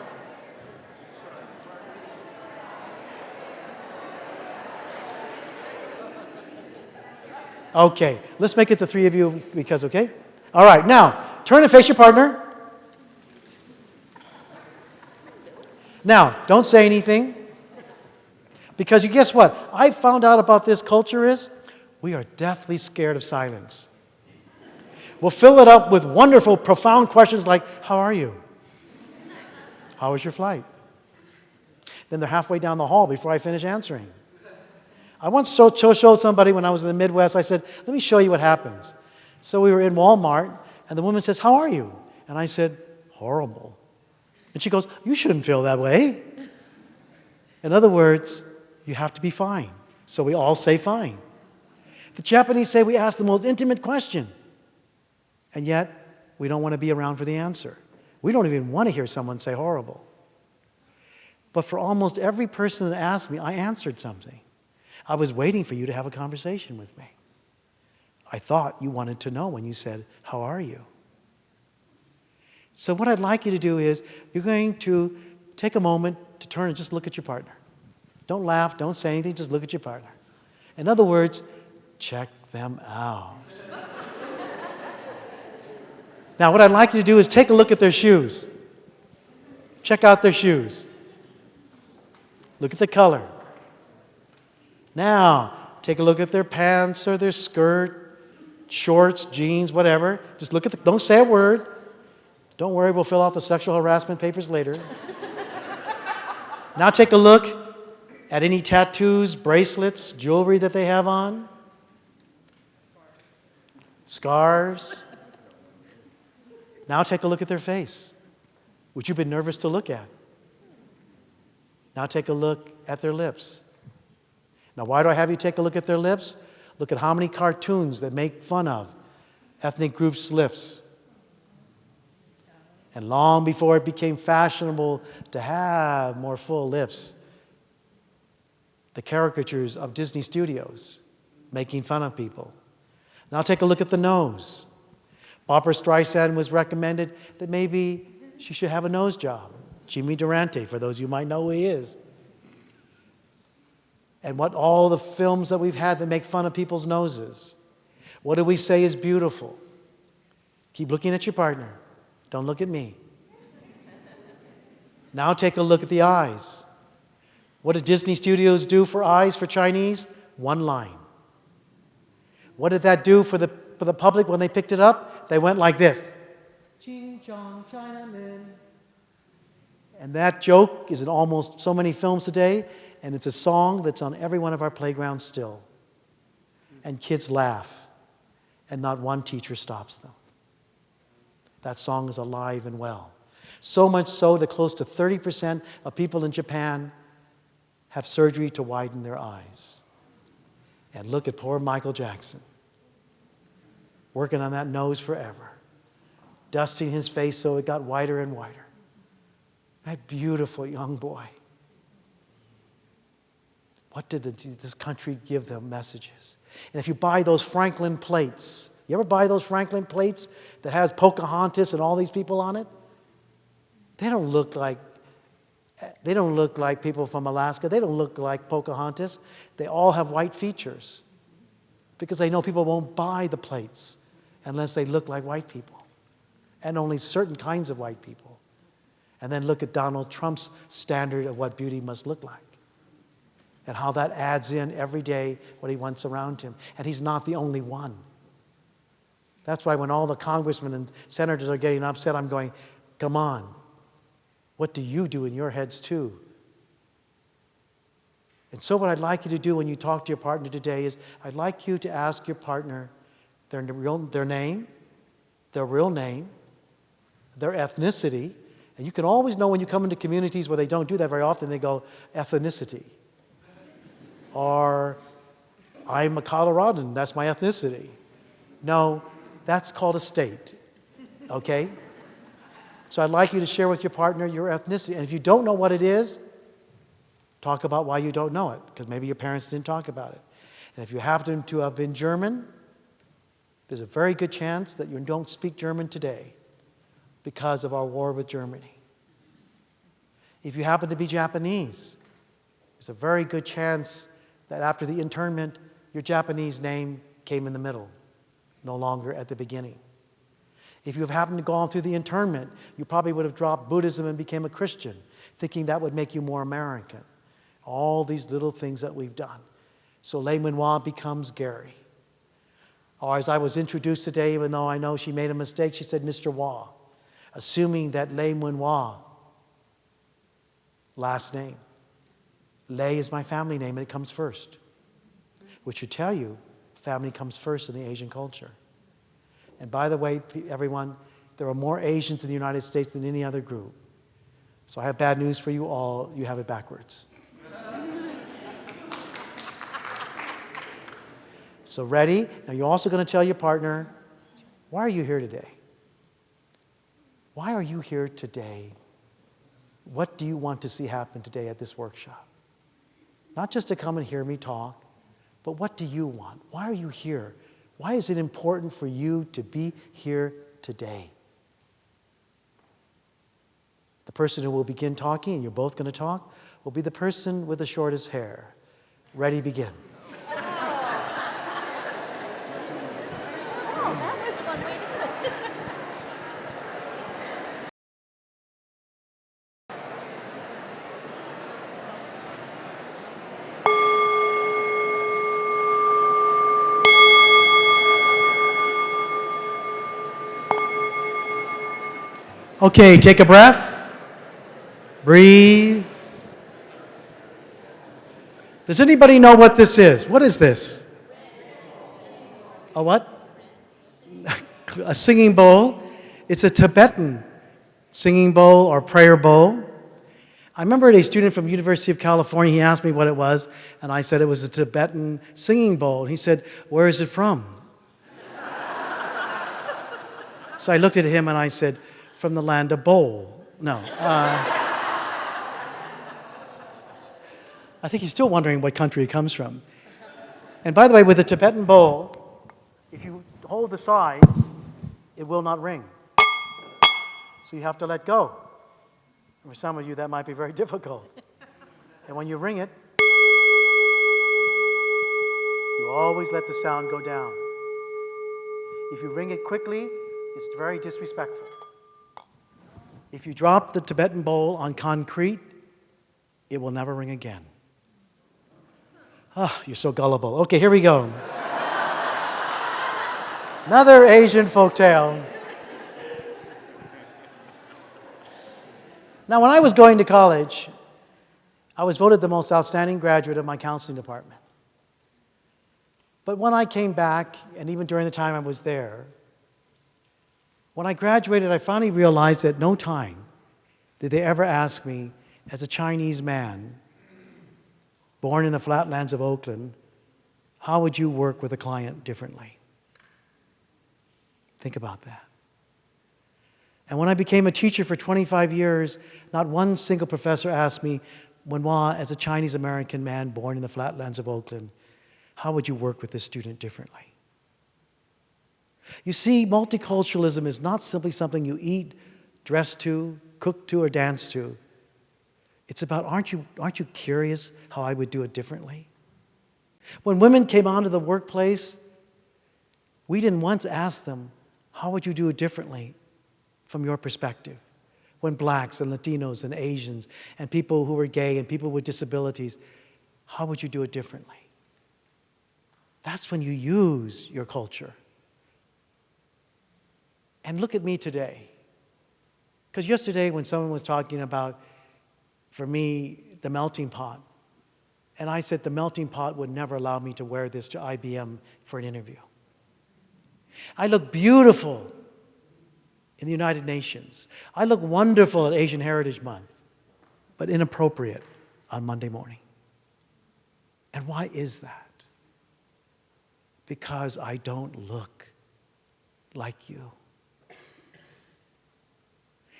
Okay, let's make it the 3 of you because, okay? All right, now, turn and face your partner. Now, don't say anything. Because you guess what? I found out about this culture is we are deathly scared of silence. We'll fill it up with wonderful, profound questions like, how are you? How was your flight? Then they're halfway down the hall before I finish answering. I once showed somebody when I was in the Midwest, I said, let me show you what happens. So we were in Walmart, and the woman says, how are you? And I said, horrible. And she goes, you shouldn't feel that way. In other words, you have to be fine. So we all say fine. The Japanese say we ask the most intimate question. And yet, we don't want to be around for the answer. We don't even want to hear someone say horrible. But for almost every person that asked me, I answered something. I was waiting for you to have a conversation with me. I thought you wanted to know when you said, how are you? So what I'd like you to do is, you're going to take a moment to turn and just look at your partner. Don't laugh, don't say anything, just look at your partner. In other words, check them out. Now, what I'd like you to do is take a look at their shoes. Check out their shoes. Look at the color. Now, take a look at their pants or their skirt, shorts, jeans, whatever. Just look at the, don't say a word. Don't worry, we'll fill out the sexual harassment papers later. Now take a look at any tattoos, bracelets, jewelry that they have on. Scars. Now take a look at their face, which you've been nervous to look at. Now take a look at their lips. Now, why do I have you take a look at their lips? Look at how many cartoons that make fun of ethnic groups' lips. And long before it became fashionable to have more full lips, the caricatures of Disney Studios making fun of people. Now take a look at the nose. Barbra Streisand was recommended that maybe she should have a nose job. Jimmy Durante, for those of you who might know who he is. And what all the films that we've had that make fun of people's noses. What do we say is beautiful? Keep looking at your partner. Don't look at me. Now take a look at the eyes. What did Disney Studios do for eyes for Chinese? One line. What did that do for the public when they picked it up? They went like this. Ching chong Chinaman. And that joke is in almost so many films today, and it's a song that's on every one of our playgrounds still. And kids laugh, and not one teacher stops them. That song is alive and well. So much so that close to 30% of people in Japan have surgery to widen their eyes. And look at poor Michael Jackson, working on that nose forever, dusting his face so it got wider and wider. That beautiful young boy. What did this country give them messages? And if you buy those Franklin plates, you ever buy those Franklin plates that has Pocahontas and all these people on it? They don't look like people from Alaska. They don't look like Pocahontas. They all have white features because they know people won't buy the plates unless they look like white people, and only certain kinds of white people. And then look at Donald Trump's standard of what beauty must look like and how that adds in every day what he wants around him. And he's not the only one. That's why when all the congressmen and senators are getting upset, I'm going, come on, what do you do in your heads too? And so what I'd like you to do when you talk to your partner today is I'd like you to ask your partner their name, their real name, their ethnicity. And you can always know when you come into communities where they don't do that very often, they go, ethnicity. Or, I'm a Coloradan, that's my ethnicity. No, that's called a state, okay? So I'd like you to share with your partner your ethnicity. And if you don't know what it is, talk about why you don't know it, because maybe your parents didn't talk about it. And if you happen to have been German, there's a very good chance that you don't speak German today because of our war with Germany. If you happen to be Japanese, there's a very good chance that after the internment, your Japanese name came in the middle, no longer at the beginning. If you have happened to go on through the internment, you probably would have dropped Buddhism and became a Christian, thinking that would make you more American. All these little things that we've done. So Lee Mun Wah becomes Gary. Or as I was introduced today, even though I know she made a mistake, she said Mr. Wah, assuming that Lee Mun Wah, last name. Lei is my family name and it comes first. Which should tell you, family comes first in the Asian culture. And by the way, everyone, there are more Asians in the United States than any other group. So I have bad news for you all, you have it backwards. So ready? Now you're also going to tell your partner, why are you here today? Why are you here today? What do you want to see happen today at this workshop? Not just to come and hear me talk, but what do you want? Why are you here? Why is it important for you to be here today? The person who will begin talking, and you're both going to talk, will be the person with the shortest hair. Ready, begin. Okay, take a breath. Breathe. Does anybody know what this is? What is this? A what? A singing bowl. It's a Tibetan singing bowl or prayer bowl. I remember a student from University of California, he asked me what it was, and I said it was a Tibetan singing bowl. And he said, "Where is it from?" So I looked at him and I said, "From the land of bowl." No. I think he's still wondering what country it comes from. And by the way, with a Tibetan bowl, if you hold the sides, it will not ring. So you have to let go. For some of you, that might be very difficult. And when you ring it, you always let the sound go down. If you ring it quickly, it's very disrespectful. If you drop the Tibetan bowl on concrete, it will never ring again. Ah, you're so gullible. Okay, here we go. Another Asian folktale. Now, when I was going to college, I was voted the most outstanding graduate of my counseling department. But when I came back, and even during the time I was there, when I graduated, I finally realized that no time did they ever ask me, as a Chinese man, born in the flatlands of Oakland, how would you work with a client differently? Think about that. And when I became a teacher for 25 years, not one single professor asked me, Mun Wah, as a Chinese American man born in the flatlands of Oakland, how would you work with this student differently? You see, multiculturalism is not simply something you eat, dress to, cook to, or dance to. It's about, aren't you curious how I would do it differently? When women came onto the workplace, we didn't once ask them, how would you do it differently from your perspective? When blacks and Latinos and Asians and people who were gay and people with disabilities, how would you do it differently? That's when you use your culture. And look at me today. Because yesterday when someone was talking about, for me, the melting pot, and I said the melting pot would never allow me to wear this to IBM for an interview. I look beautiful in the United Nations. I look wonderful at Asian Heritage Month, but inappropriate on Monday morning. And why is that? Because I don't look like you.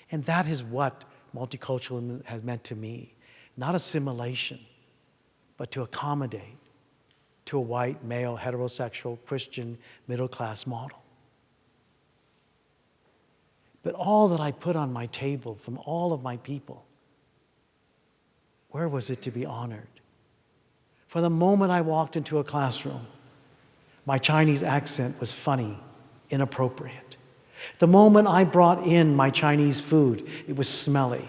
And that is what multiculturalism has meant to me. Not assimilation, but to accommodate to a white, male, heterosexual, Christian, middle-class model. But all that I put on my table from all of my people, where was it to be honored? From the moment I walked into a classroom, my Chinese accent was funny, inappropriate. The moment I brought in my Chinese food, it was smelly.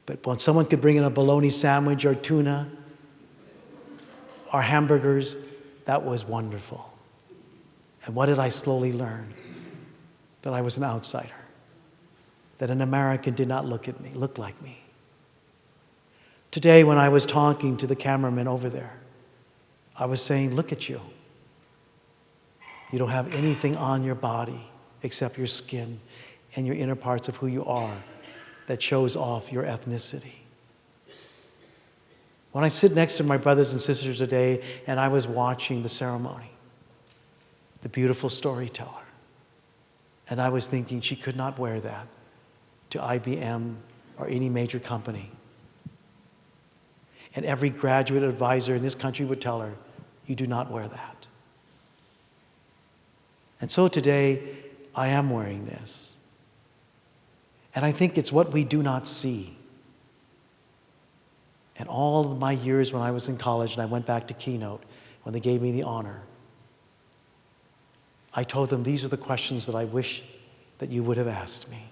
But when someone could bring in a bologna sandwich or tuna or hamburgers, that was wonderful. And what did I slowly learn? That I was an outsider. That an American did not look like me. Today, when I was talking to the cameraman over there, I was saying, look at you. You don't have anything on your body except your skin and your inner parts of who you are that shows off your ethnicity. When I sit next to my brothers and sisters today and I was watching the ceremony, the beautiful storyteller, and I was thinking she could not wear that to IBM or any major company. And every graduate advisor in this country would tell her, you do not wear that. And so today, I am wearing this. And I think it's what we do not see. And all of my years when I was in college and I went back to keynote, when they gave me the honor, I told them these are the questions that I wish that you would have asked me.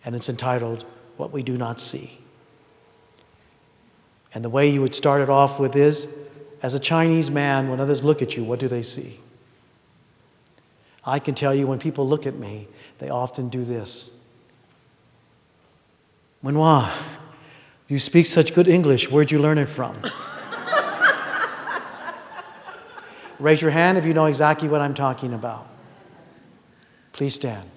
And it's entitled, What We Do Not See. And the way you would start it off with is, as a Chinese man, when others look at you, what do they see? I can tell you when people look at me, they often do this. Mun Wah, you speak such good English. Where'd you learn it from? Raise your hand if you know exactly what I'm talking about. Please stand.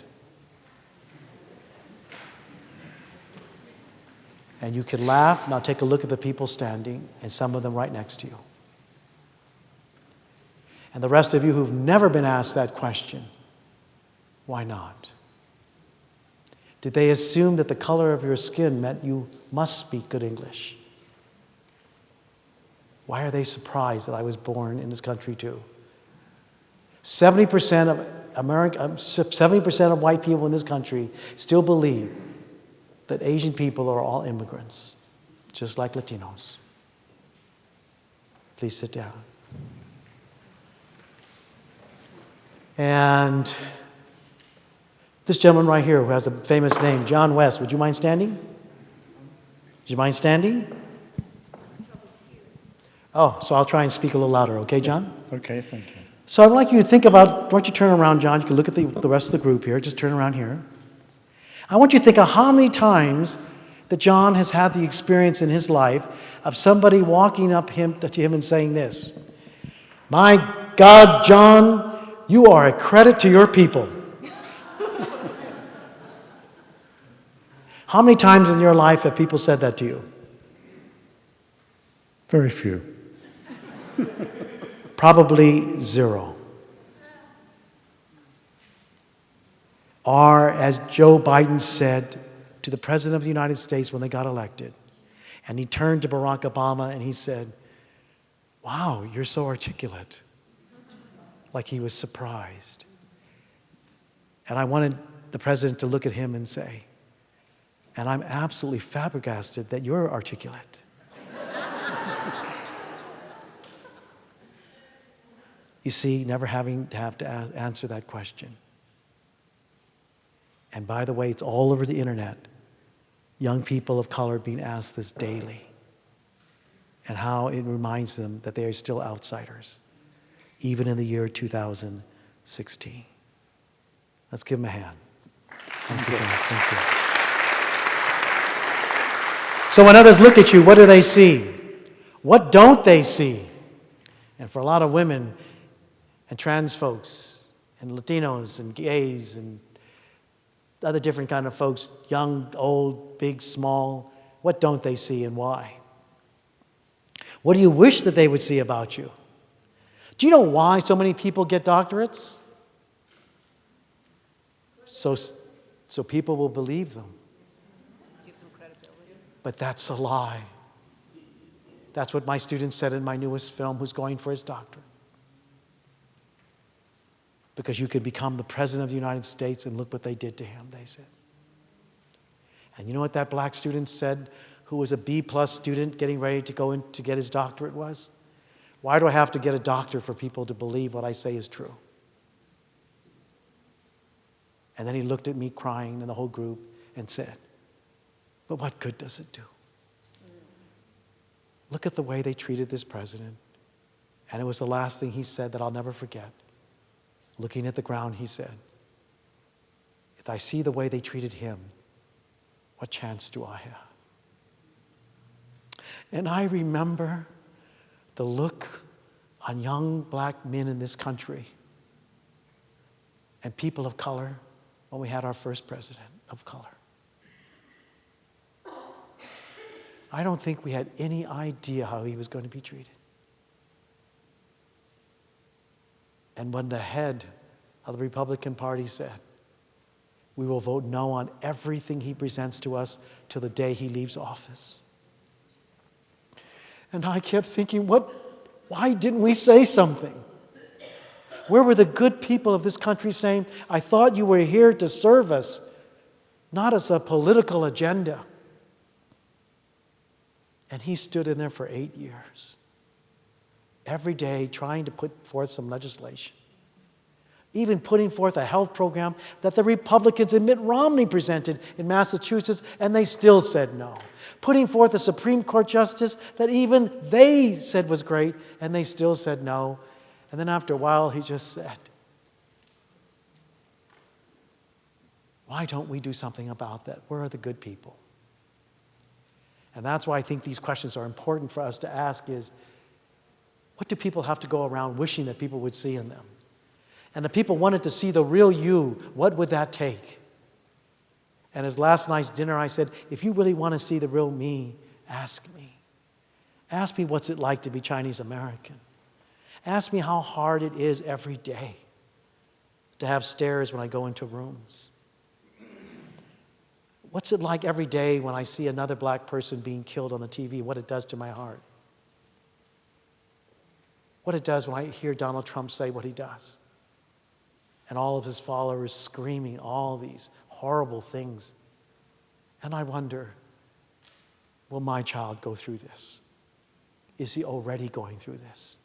And you can laugh. Now take a look at the people standing, and some of them right next to you. And the rest of you who've never been asked that question, why not? Did they assume that the color of your skin meant you must speak good English? Why are they surprised that I was born in this country too? 70% of white people in this country still believe that Asian people are all immigrants, just like Latinos. Please sit down. And this gentleman right here who has a famous name, John West, would you mind standing? Would you mind standing? Oh, so I'll try and speak a little louder, okay, John? Okay, thank you. So I'd like you to think about, why don't you turn around, John? You can look at the rest of the group here. Just turn around here. I want you to think of how many times that John has had the experience in his life of somebody walking up to him and saying this, "My God, John, you are a credit to your people." How many times in your life have people said that to you? Very few. Probably zero. Or, as Joe Biden said to the President of the United States when they got elected, and he turned to Barack Obama and he said, "Wow, you're so articulate." Like he was surprised. And I wanted the President to look at him and say, "And I'm absolutely flabbergasted that you're articulate." You see, never having to have to answer that question. And by the way, it's all over the internet. Young people of color being asked this daily. And how it reminds them that they are still outsiders, even in the year 2016. Let's give them a hand. Thank you. Thank you. So when others look at you, what do they see? What don't they see? And for a lot of women and trans folks and Latinos and gays and other different kind of folks, young, old, big, small, what don't they see and why? What do you wish that they would see about you? Do you know why so many people get doctorates? So people will believe them. But that's a lie. That's what my student said in my newest film, who's going for his doctorate. Because you can become the President of the United States, and look what they did to him, they said. And you know what that black student said, who was a B-plus student getting ready to go in to get his doctorate was? "Why do I have to get a doctor for people to believe what I say is true?" And then he looked at me crying and the whole group and said, "But what good does it do?" Look at the way they treated this president. And it was the last thing he said that I'll never forget. Looking at the ground, he said, "If I see the way they treated him, what chance do I have?" And I remember the look on young black men in this country and people of color when we had our first president of color. I don't think we had any idea how he was going to be treated. And when the head of the Republican Party said, "We will vote no on everything he presents to us till the day he leaves office." And I kept thinking, why didn't we say something? Where were the good people of this country saying, "I thought you were here to serve us, not as a political agenda"? And he stood in there for 8 years, every day trying to put forth some legislation, even putting forth a health program that the Republicans and Mitt Romney presented in Massachusetts, and they still said no. Putting forth a Supreme Court justice that even they said was great, and they still said no. And then after a while, he just said, "Why don't we do something about that? Where are the good people?" And that's why I think these questions are important for us to ask is, What do people have to go around wishing that people would see in them? And if people wanted to see the real you, what would that take? And as last night's dinner, I said, if you really want to see the real me, ask me. Ask me what's it like to be Chinese American. Ask me how hard it is every day to have stares when I go into rooms. What's it like every day when I see another black person being killed on the TV, what it does to my heart? What it does when I hear Donald Trump say what he does. And all of his followers screaming all these horrible things. And I wonder, will my child go through this? Is he already going through this?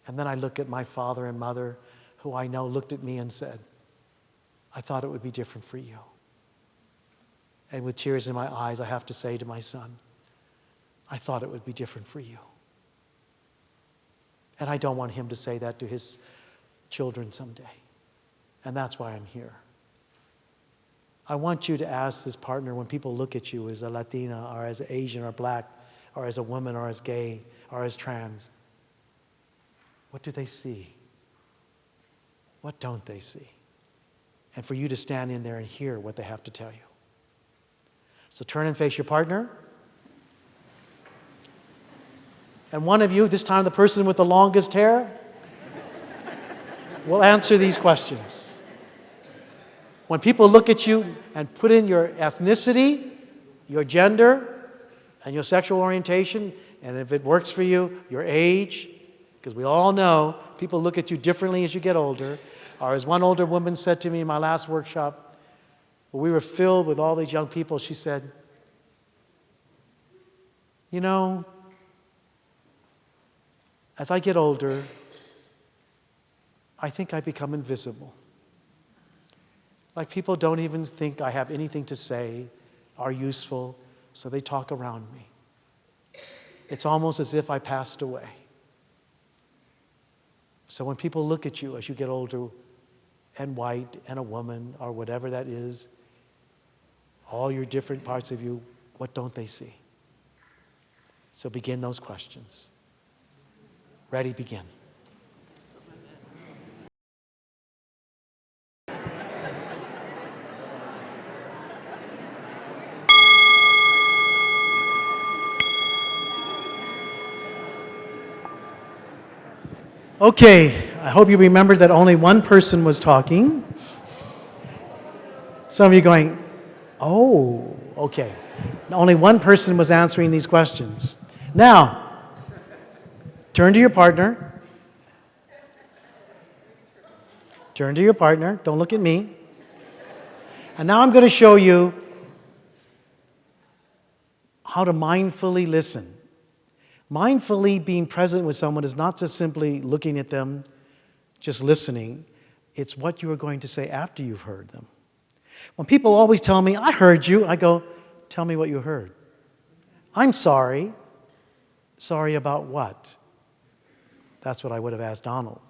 And then I look at my father and mother, who I know looked at me and said, I thought it would be different for you. And with tears in my eyes, I have to say to my son, I thought it would be different for you. And I don't want him to say that to his children someday. And that's why I'm here. I want you to ask this partner, when people look at you as a Latina or as Asian or black or as a woman or as gay or as trans, what do they see? What don't they see? And for you to stand in there and hear what they have to tell you. So turn and face your partner. And one of you, this time the person with the longest hair, will answer these questions. When people look at you and put in your ethnicity, your gender, and your sexual orientation, and if it works for you, your age, because we all know people look at you differently as you get older. Or as one older woman said to me in my last workshop, where we were filled with all these young people, she said, you know, as I get older, I think I become invisible. Like people don't even think I have anything to say or useful, so they talk around me. It's almost as if I passed away. So when people look at you as you get older and white and a woman or whatever that is, all your different parts of you, what don't they see? So begin those questions. Ready, begin. Okay, I hope you remembered that only one person was talking. Some of you going, oh, okay. Only one person was answering these questions. Now, turn to your partner. Turn to your partner. Don't look at me. And now I'm going to show you how to mindfully listen. Mindfully being present with someone is not just simply looking at them, just listening. It's what you are going to say after you've heard them. When people always tell me, I heard you, I go, tell me what you heard. I'm sorry. Sorry about what? That's what I would have asked Donald.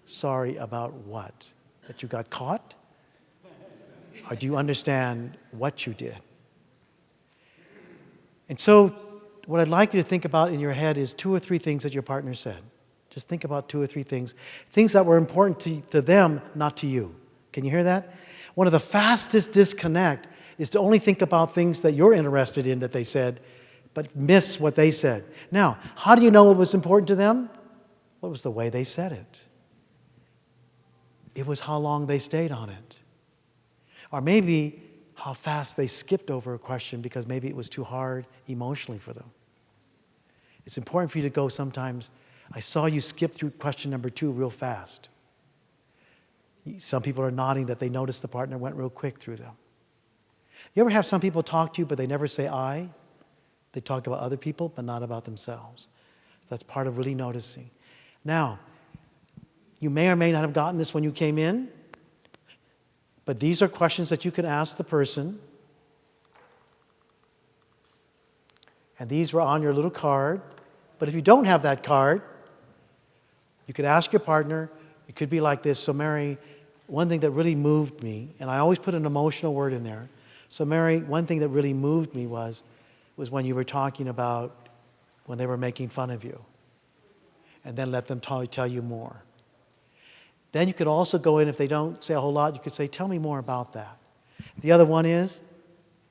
Sorry about what? That you got caught? Or do you understand what you did? And so, what I'd like you to think about in your head is 2 or 3 things that your partner said. Just think about 2 or 3 things. Things that were important to them, not to you. Can you hear that? One of the fastest disconnect is to only think about things that you're interested in that they said, but miss what they said. Now, how do you know what was important to them? What was the way they said it? It was how long they stayed on it. Or maybe how fast they skipped over a question because maybe it was too hard emotionally for them. It's important for you to go sometimes, I saw you skip through question number 2 real fast. Some people are nodding that they noticed the partner went real quick through them. You ever have some people talk to you but they never say I? They talk about other people but not about themselves. That's part of really noticing. Now, you may or may not have gotten this when you came in, but these are questions that you can ask the person. And these were on your little card. But if you don't have that card, you could ask your partner. It could be like this. So Mary, one thing that really moved me, and I always put an emotional word in there. So Mary, one thing that really moved me was when you were talking about when they were making fun of you. and then let them tell you more. Then you could also go in, if they don't say a whole lot, you could say, tell me more about that. The other one is,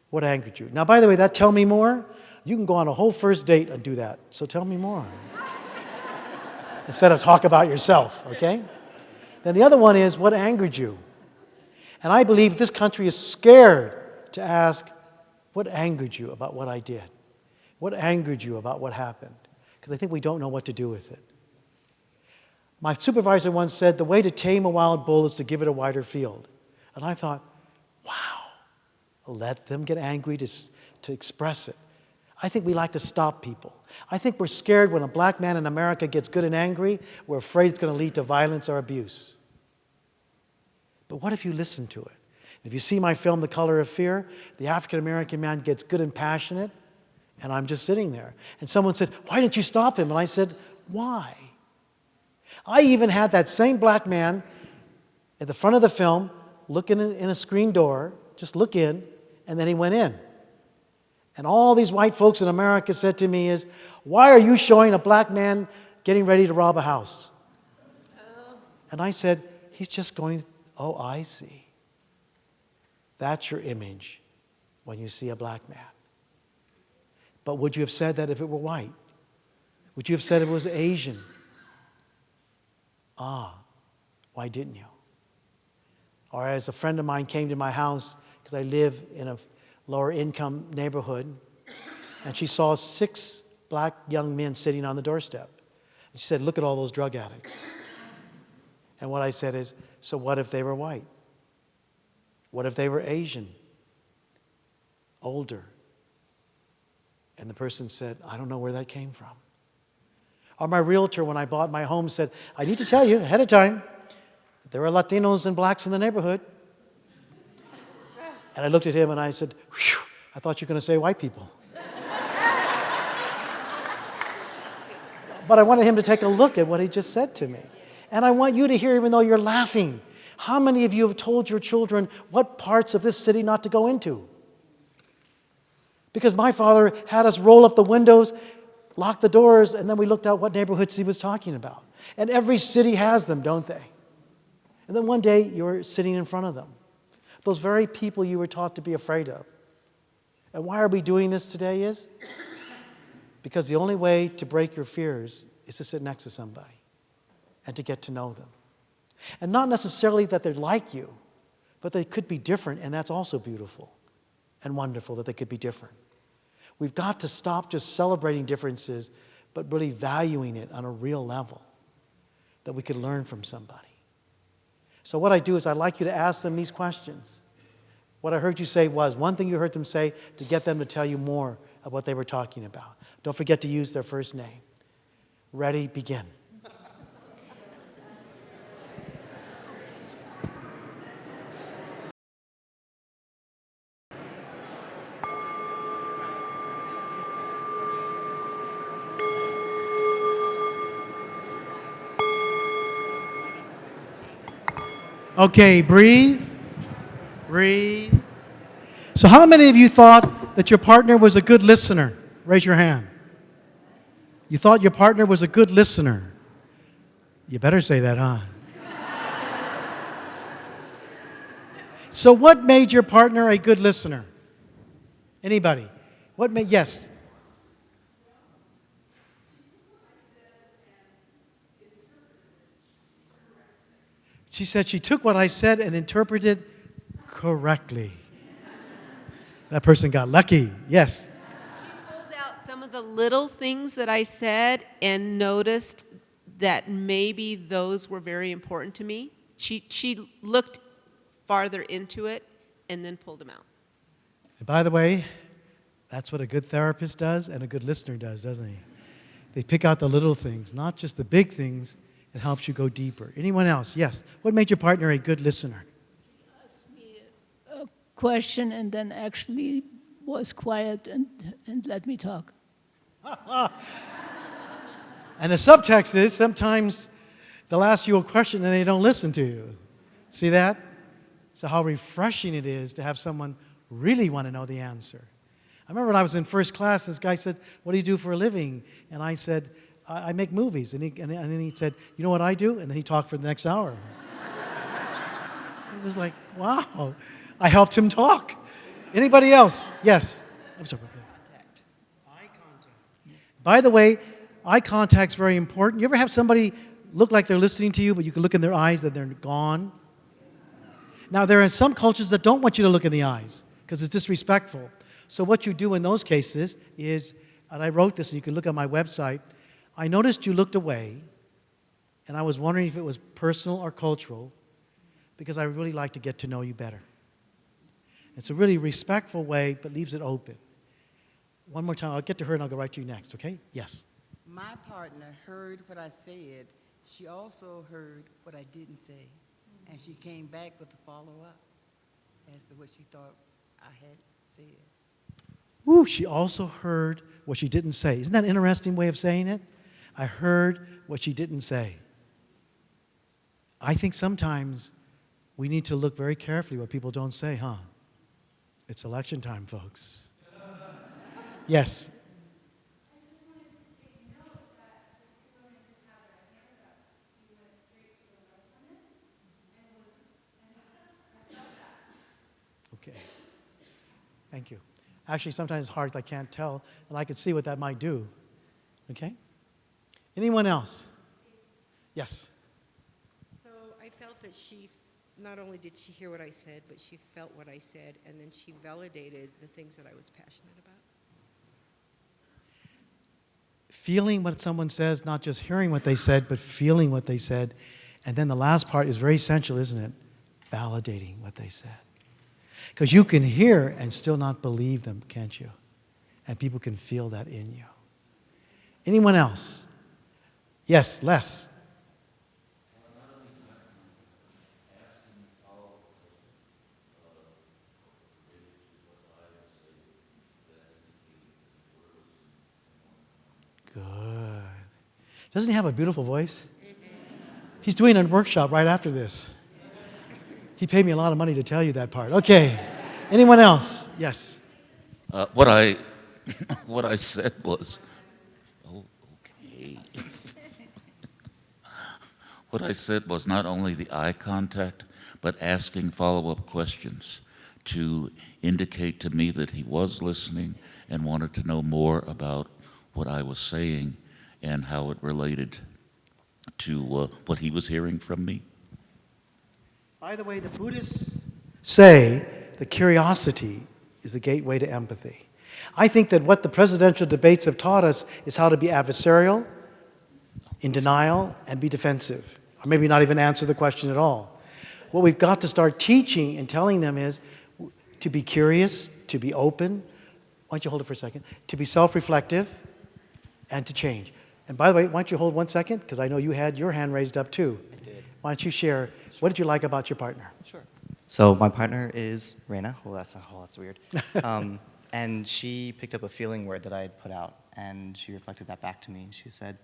what angered you? Now, by the way, that tell me more, you can go on a whole first date and do that. So tell me more. Instead of talk about yourself, okay? Then the other one is, what angered you? And I believe this country is scared to ask, what angered you about what I did? What angered you about what happened? Because I think we don't know what to do with it. My supervisor once said, the way to tame a wild bull is to give it a wider field. And I thought, wow, let them get angry to express it. I think we like to stop people. I think we're scared when a black man in America gets good and angry, we're afraid it's going to lead to violence or abuse. But what if you listen to it? If you see my film, The Color of Fear, the African-American man gets good and passionate, and I'm just sitting there. And someone said, why didn't you stop him? And I said, why? I even had that same black man at the front of the film look in a screen door, just look in, and then he went in. And all these white folks in America said to me is, why are you showing a black man getting ready to rob a house? And I said, he's just going, oh, I see. That's your image when you see a black man. But would you have said that if it were white? Would you have said it was Asian? Ah, why didn't you? Or as a friend of mine came to my house, because I live in a lower income neighborhood, and she saw 6 black young men sitting on the doorstep. And she said, look at all those drug addicts. And what I said is, so what if they were white? What if they were Asian? Older? And the person said, I don't know where that came from. Or my realtor, when I bought my home, said, I need to tell you ahead of time, there are Latinos and blacks in the neighborhood. And I looked at him and I said, whew, I thought you were going to say white people. But I wanted him to take a look at what he just said to me. And I want you to hear, even though you're laughing, how many of you have told your children what parts of this city not to go into? Because my father had us roll up the windows, lock the doors, and then we looked out what neighborhoods he was talking about. And every city has them, don't they? And then one day you're sitting in front of them. Those very people you were taught to be afraid of. And why are we doing this today is because the only way to break your fears is to sit next to somebody and to get to know them. And not necessarily that they're like you, but they could be different, and that's also beautiful and wonderful that they could be different. We've got to stop just celebrating differences, but really valuing it on a real level that we could learn from somebody. So what I do is I like you to ask them these questions. What I heard you say was, one thing you heard them say to get them to tell you more of what they were talking about. Don't forget to use their first name. Ready, begin. Okay, breathe. Breathe. So how many of you thought that your partner was a good listener? Raise your hand. You thought your partner was a good listener. You better say that, huh? So what made your partner a good listener? Anybody? What made, yes. She said she took what I said and interpreted correctly. That person got lucky. Yes. She pulled out some of the little things that I said and noticed that maybe those were very important to me. She looked farther into it and then pulled them out. And by the way, that's what a good therapist does and a good listener does, doesn't he? They pick out the little things, not just the big things. It helps you go deeper. Anyone else? Yes. What made your partner a good listener? Asked me a question and then actually was quiet and let me talk. And the subtext is sometimes they'll ask you a question and they don't listen to you. See that? So how refreshing it is to have someone really want to know the answer. I remember when I was in first class, this guy said, what do you do for a living? And I said, I make movies. And then he said, you know what I do? And then he talked for the next hour. It was like, wow. I helped him talk. Anybody else? Yes. I'm sorry. Eye contact. By the way, eye contact's very important. You ever have somebody look like they're listening to you, but you can look in their eyes and they're gone? Now, there are some cultures that don't want you to look in the eyes because it's disrespectful. So what you do in those cases is, and I wrote this, and you can look on my website, I noticed you looked away, and I was wondering if it was personal or cultural, because I really like to get to know you better. It's a really respectful way, but leaves it open. One more time, I'll get to her and I'll go right to you next, okay? Yes. My partner heard what I said. She also heard what I didn't say. And she came back with a follow-up as to what she thought I had said. Ooh, she also heard what she didn't say. Isn't that an interesting way of saying it? I heard what she didn't say. I think sometimes we need to look very carefully what people don't say, huh? It's election time, folks. Yes. Okay. Thank you. Actually, sometimes it's hard, I can't tell, and I could see what that might do. Okay? Anyone else? Yes. So I felt that not only did she hear what I said, but she felt what I said, and then she validated the things that I was passionate about. Feeling what someone says, not just hearing what they said, but feeling what they said. And then the last part is very essential, isn't it? Validating what they said. Because you can hear and still not believe them, can't you? And people can feel that in you. Anyone else? Yes, Les. Good. Doesn't he have a beautiful voice? He's doing a workshop right after this. He paid me a lot of money to tell you that part. Okay. Anyone else? Yes. What I said was, okay. What I said was not only the eye contact, but asking follow-up questions to indicate to me that he was listening and wanted to know more about what I was saying and how it related to what he was hearing from me. By the way, the Buddhists say that curiosity is the gateway to empathy. I think that what the presidential debates have taught us is how to be adversarial, in denial, and be defensive, or maybe not even answer the question at all. What we've got to start teaching and telling them is to be curious, to be open, why don't you hold it for a second, to be self-reflective, and to change. And by the way, why don't you hold 1 second, because I know you had your hand raised up too. I did. Why don't you share, what did you like about your partner? Sure. So my partner is Reina. That's weird. And she picked up a feeling word that I had put out, and she reflected that back to me. She said,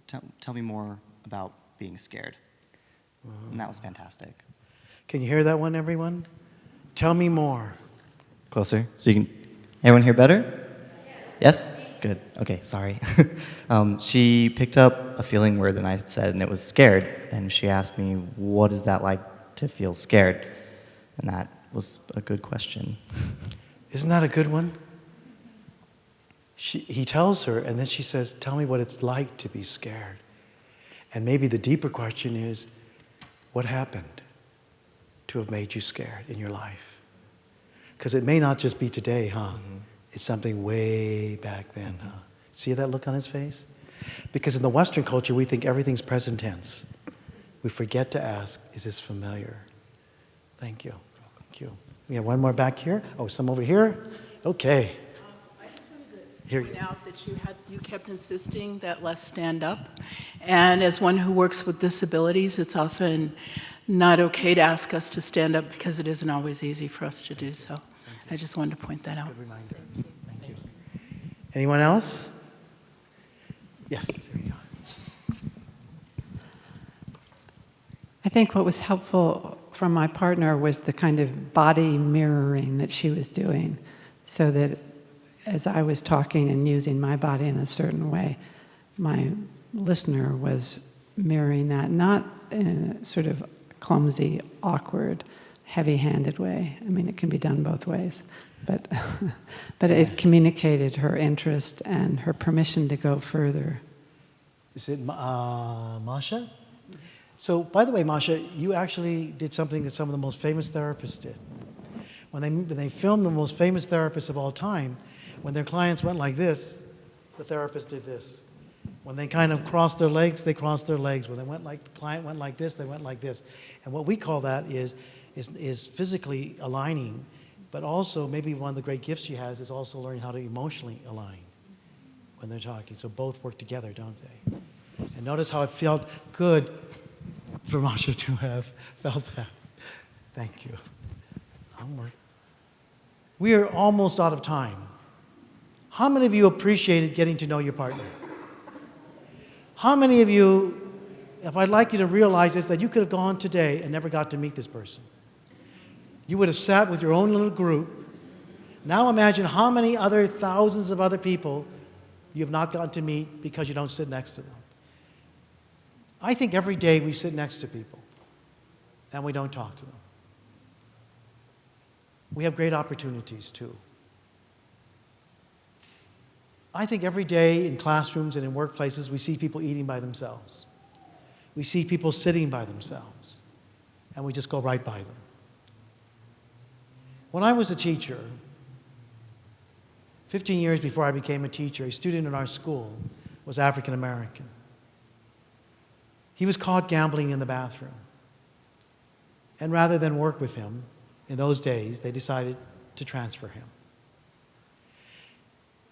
tell me more about being scared. And that was fantastic. Can you hear that one, everyone? Tell me more. Closer, so you can, everyone hear better? Yes? Good, okay, sorry. She picked up a feeling word that I said, and it was scared. And she asked me, what is that like to feel scared? And that was a good question. Isn't that a good one? He tells her, and then she says, tell me what it's like to be scared. And maybe the deeper question is, what happened to have made you scared in your life? Because it may not just be today, huh? Mm-hmm. It's something way back then, huh? See that look on his face? Because in the Western culture, we think everything's present tense. We forget to ask, is this familiar? Thank you. Thank you. We have one more back here. Oh, some over here. Okay. I just wanted to point out that you kept insisting that let's stand up. And as one who works with disabilities, it's often not okay to ask us to stand up because it isn't always easy for us to do so. I just wanted to point that out. Good reminder. Thank you. Anyone else? Yes, there you go. I think what was helpful from my partner was the kind of body mirroring that she was doing, so that as I was talking and using my body in a certain way, my listener was mirroring that, not in a sort of clumsy, awkward, heavy-handed way. I mean, it can be done both ways. But, but it communicated her interest and her permission to go further. Is it Masha? So, by the way, Masha, you actually did something that some of the most famous therapists did. When they filmed the most famous therapists of all time, when their clients went like this, the therapist did this. When they kind of crossed their legs, they crossed their legs. When they went like the client went like this, they went like this. And what we call that is physically aligning, but also maybe one of the great gifts she has is also learning how to emotionally align when they're talking. So both work together, don't they? And notice how it felt good for Masha to have felt that. Thank you. Onward. We are almost out of time. How many of you appreciated getting to know your partner? How many of you, if I'd like you to realize this, that you could have gone today and never got to meet this person? You would have sat with your own little group. Now imagine how many other thousands of other people you have not gotten to meet because you don't sit next to them. I think every day we sit next to people and we don't talk to them. We have great opportunities too. I think every day in classrooms and in workplaces we see people eating by themselves. We see people sitting by themselves and we just go right by them. When I was a teacher, 15 years before I became a teacher, a student in our school was African American. He was caught gambling in the bathroom. And rather than work with him, in those days, they decided to transfer him.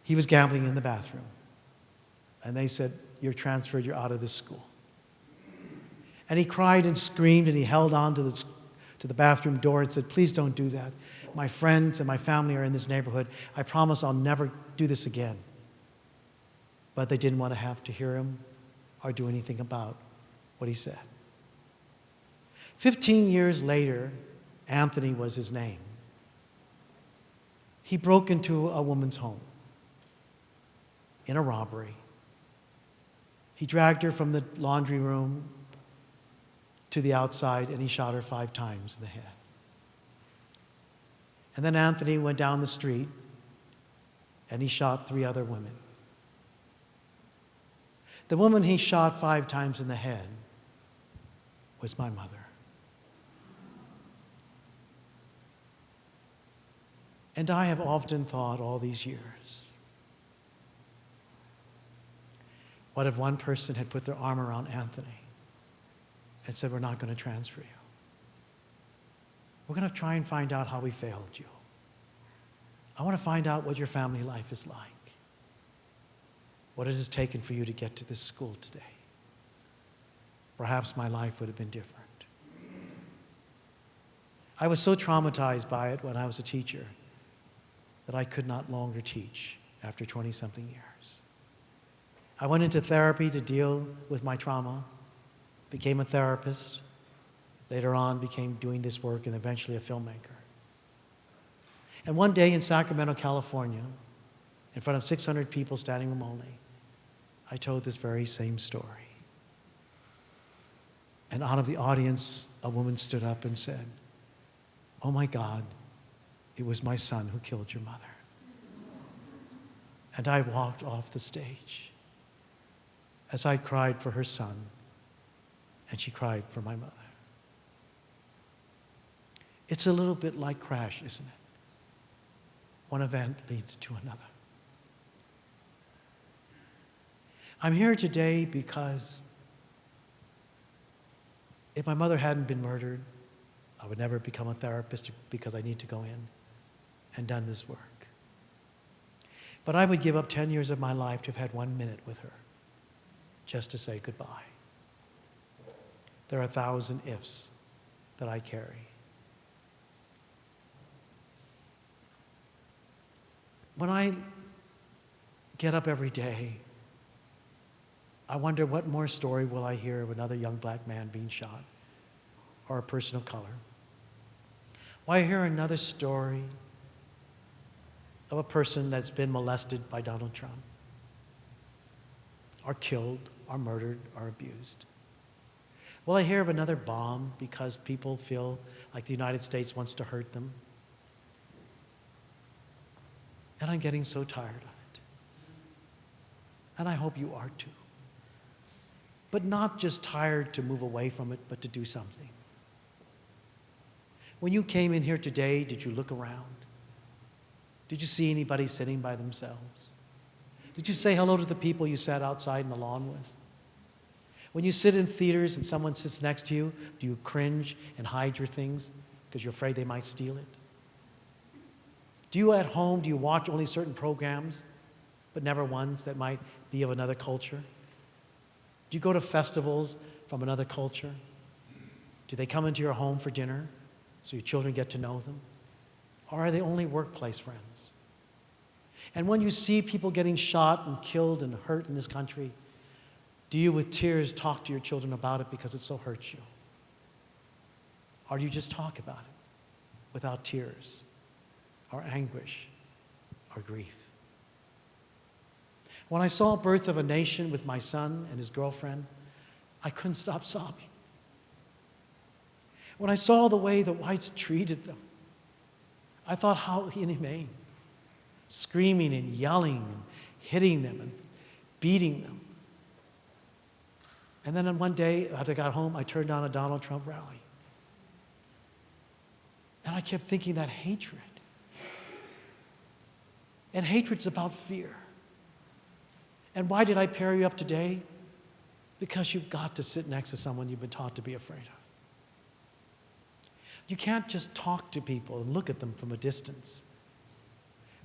He was gambling in the bathroom. And they said, "You're transferred, you're out of this school." And he cried and screamed and he held on to the bathroom door and said, "Please don't do that. My friends and my family are in this neighborhood. I promise I'll never do this again." But they didn't want to have to hear him or do anything about what he said. 15 years later, Anthony was his name. He broke into a woman's home in a robbery. He dragged her from the laundry room to the outside and he shot her 5 times in the head. And then Anthony went down the street and he shot 3 other women. The woman he shot 5 times in the head was my mother. And I have often thought all these years, what if one person had put their arm around Anthony and said, "We're not going to transfer you. We're going to try and find out how we failed you. I want to find out what your family life is like, what it has taken for you to get to this school today. Perhaps my life would have been different." I was so traumatized by it when I was a teacher that I could not longer teach after 20-something years. I went into therapy to deal with my trauma, became a therapist, later on became doing this work and eventually a filmmaker. And one day in Sacramento, California, in front of 600 people standing room only, I told this very same story. And out of the audience, a woman stood up and said, "Oh my God, it was my son who killed your mother." And I walked off the stage as I cried for her son, and she cried for my mother. It's a little bit like Crash, isn't it? One event leads to another. I'm here today because if my mother hadn't been murdered, I would never become a therapist because I need to go in and done this work. But I would give up 10 years of my life to have had 1 minute with her, just to say goodbye. There are 1,000 ifs that I carry. When I get up every day, I wonder what more story will I hear of another young black man being shot, or a person of color. Will I hear another story of a person that's been molested by Donald Trump? are killed, are murdered, are abused? Will I hear of another bomb because people feel like the United States wants to hurt them? And I'm getting so tired of it. And I hope you are too. But not just tired to move away from it, but to do something. When you came in here today, did you look around? Did you see anybody sitting by themselves? Did you say hello to the people you sat outside in the lawn with? When you sit in theaters and someone sits next to you, do you cringe and hide your things because you're afraid they might steal it? Do you at home, do you watch only certain programs, but never ones that might be of another culture? Do you go to festivals from another culture? Do they come into your home for dinner so your children get to know them? Or are they only workplace friends? And when you see people getting shot and killed and hurt in this country, do you with tears talk to your children about it because it so hurts you? Or do you just talk about it without tears or anguish or grief? When I saw Birth of a Nation with my son and his girlfriend, I couldn't stop sobbing. When I saw the way the whites treated them, I thought how inhumane. Screaming and yelling and hitting them and beating them. And then on one day, after I got home, I turned on a Donald Trump rally. And I kept thinking that hatred. And hatred's about fear. And why did I pair you up today? Because you've got to sit next to someone you've been taught to be afraid of. You can't just talk to people and look at them from a distance.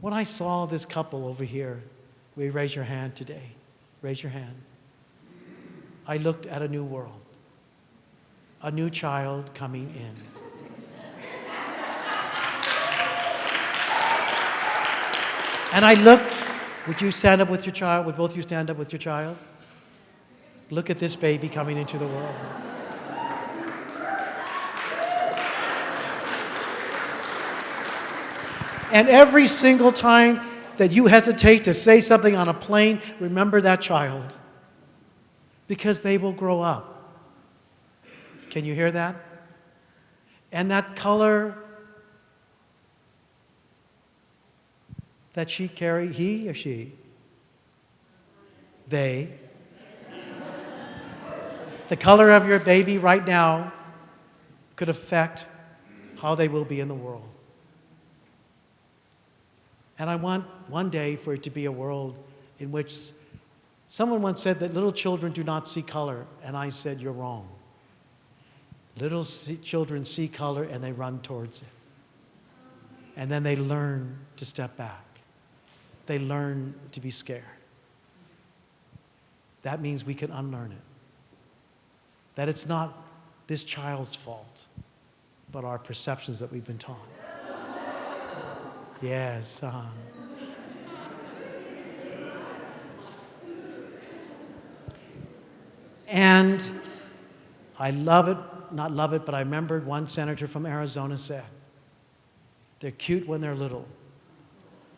When I saw this couple over here, will you raise your hand today? Raise your hand. I looked at a new world, a new child coming in. And I looked, would you stand up with your child? Would both of you stand up with your child? Look at this baby coming into the world. And every single time that you hesitate to say something on a plane, remember that child. Because they will grow up. Can you hear that? And that color that she carried, he or she? They. The color of your baby right now could affect how they will be in the world. And I want one day for it to be a world in which someone once said that little children do not see color, and I said, you're wrong. Little children see color and they run towards it. And then they learn to step back. They learn to be scared. That means we can unlearn it. That it's not this child's fault, but our perceptions that we've been taught. Yes. And I love it, not love it, but I remembered one senator from Arizona said, they're cute when they're little,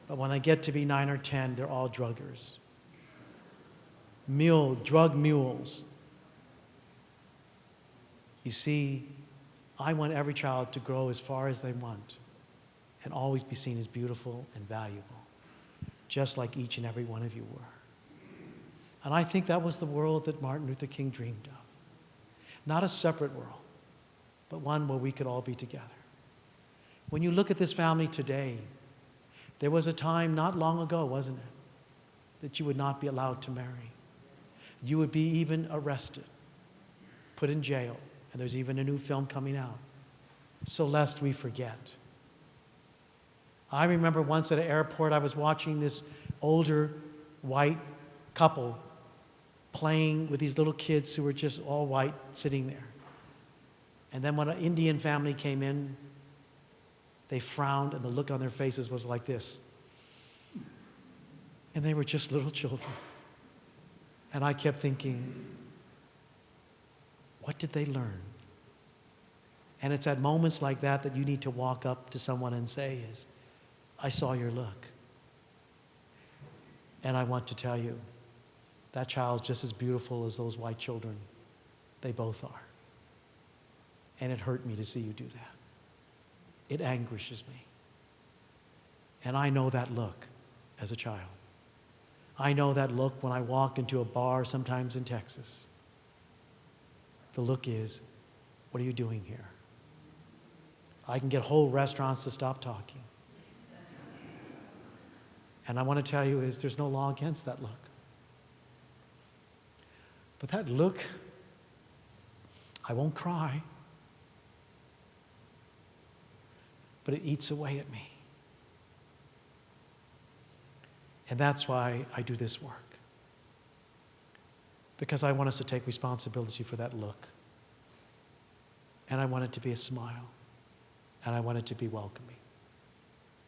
but when they get to be 9 or 10, they're all druggers. Drug mules. You see, I want every child to grow as far as they want and always be seen as beautiful and valuable, just like each and every one of you were. And I think that was the world that Martin Luther King dreamed of. Not a separate world, but one where we could all be together. When you look at this family today, there was a time not long ago, wasn't it, that you would not be allowed to marry. You would be even arrested, put in jail, and there's even a new film coming out. So lest we forget. I remember once at an airport, I was watching this older white couple playing with these little kids who were just all white sitting there. And then when an Indian family came in, they frowned and the look on their faces was like this. And they were just little children. And I kept thinking, what did they learn? And it's at moments like that that you need to walk up to someone and say is, I saw your look. And I want to tell you that child's just as beautiful as those white children. They both are. And it hurt me to see you do that. It anguishes me. And I know that look as a child. I know that look when I walk into a bar sometimes in Texas. The look is, what are you doing here? I can get whole restaurants to stop talking. And I want to tell you is there's no law against that look. But that look, I won't cry, but it eats away at me. And that's why I do this work. Because I want us to take responsibility for that look. And I want it to be a smile. And I want it to be welcoming.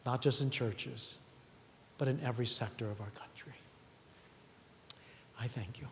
Not just in churches, but in every sector of our country. I thank you.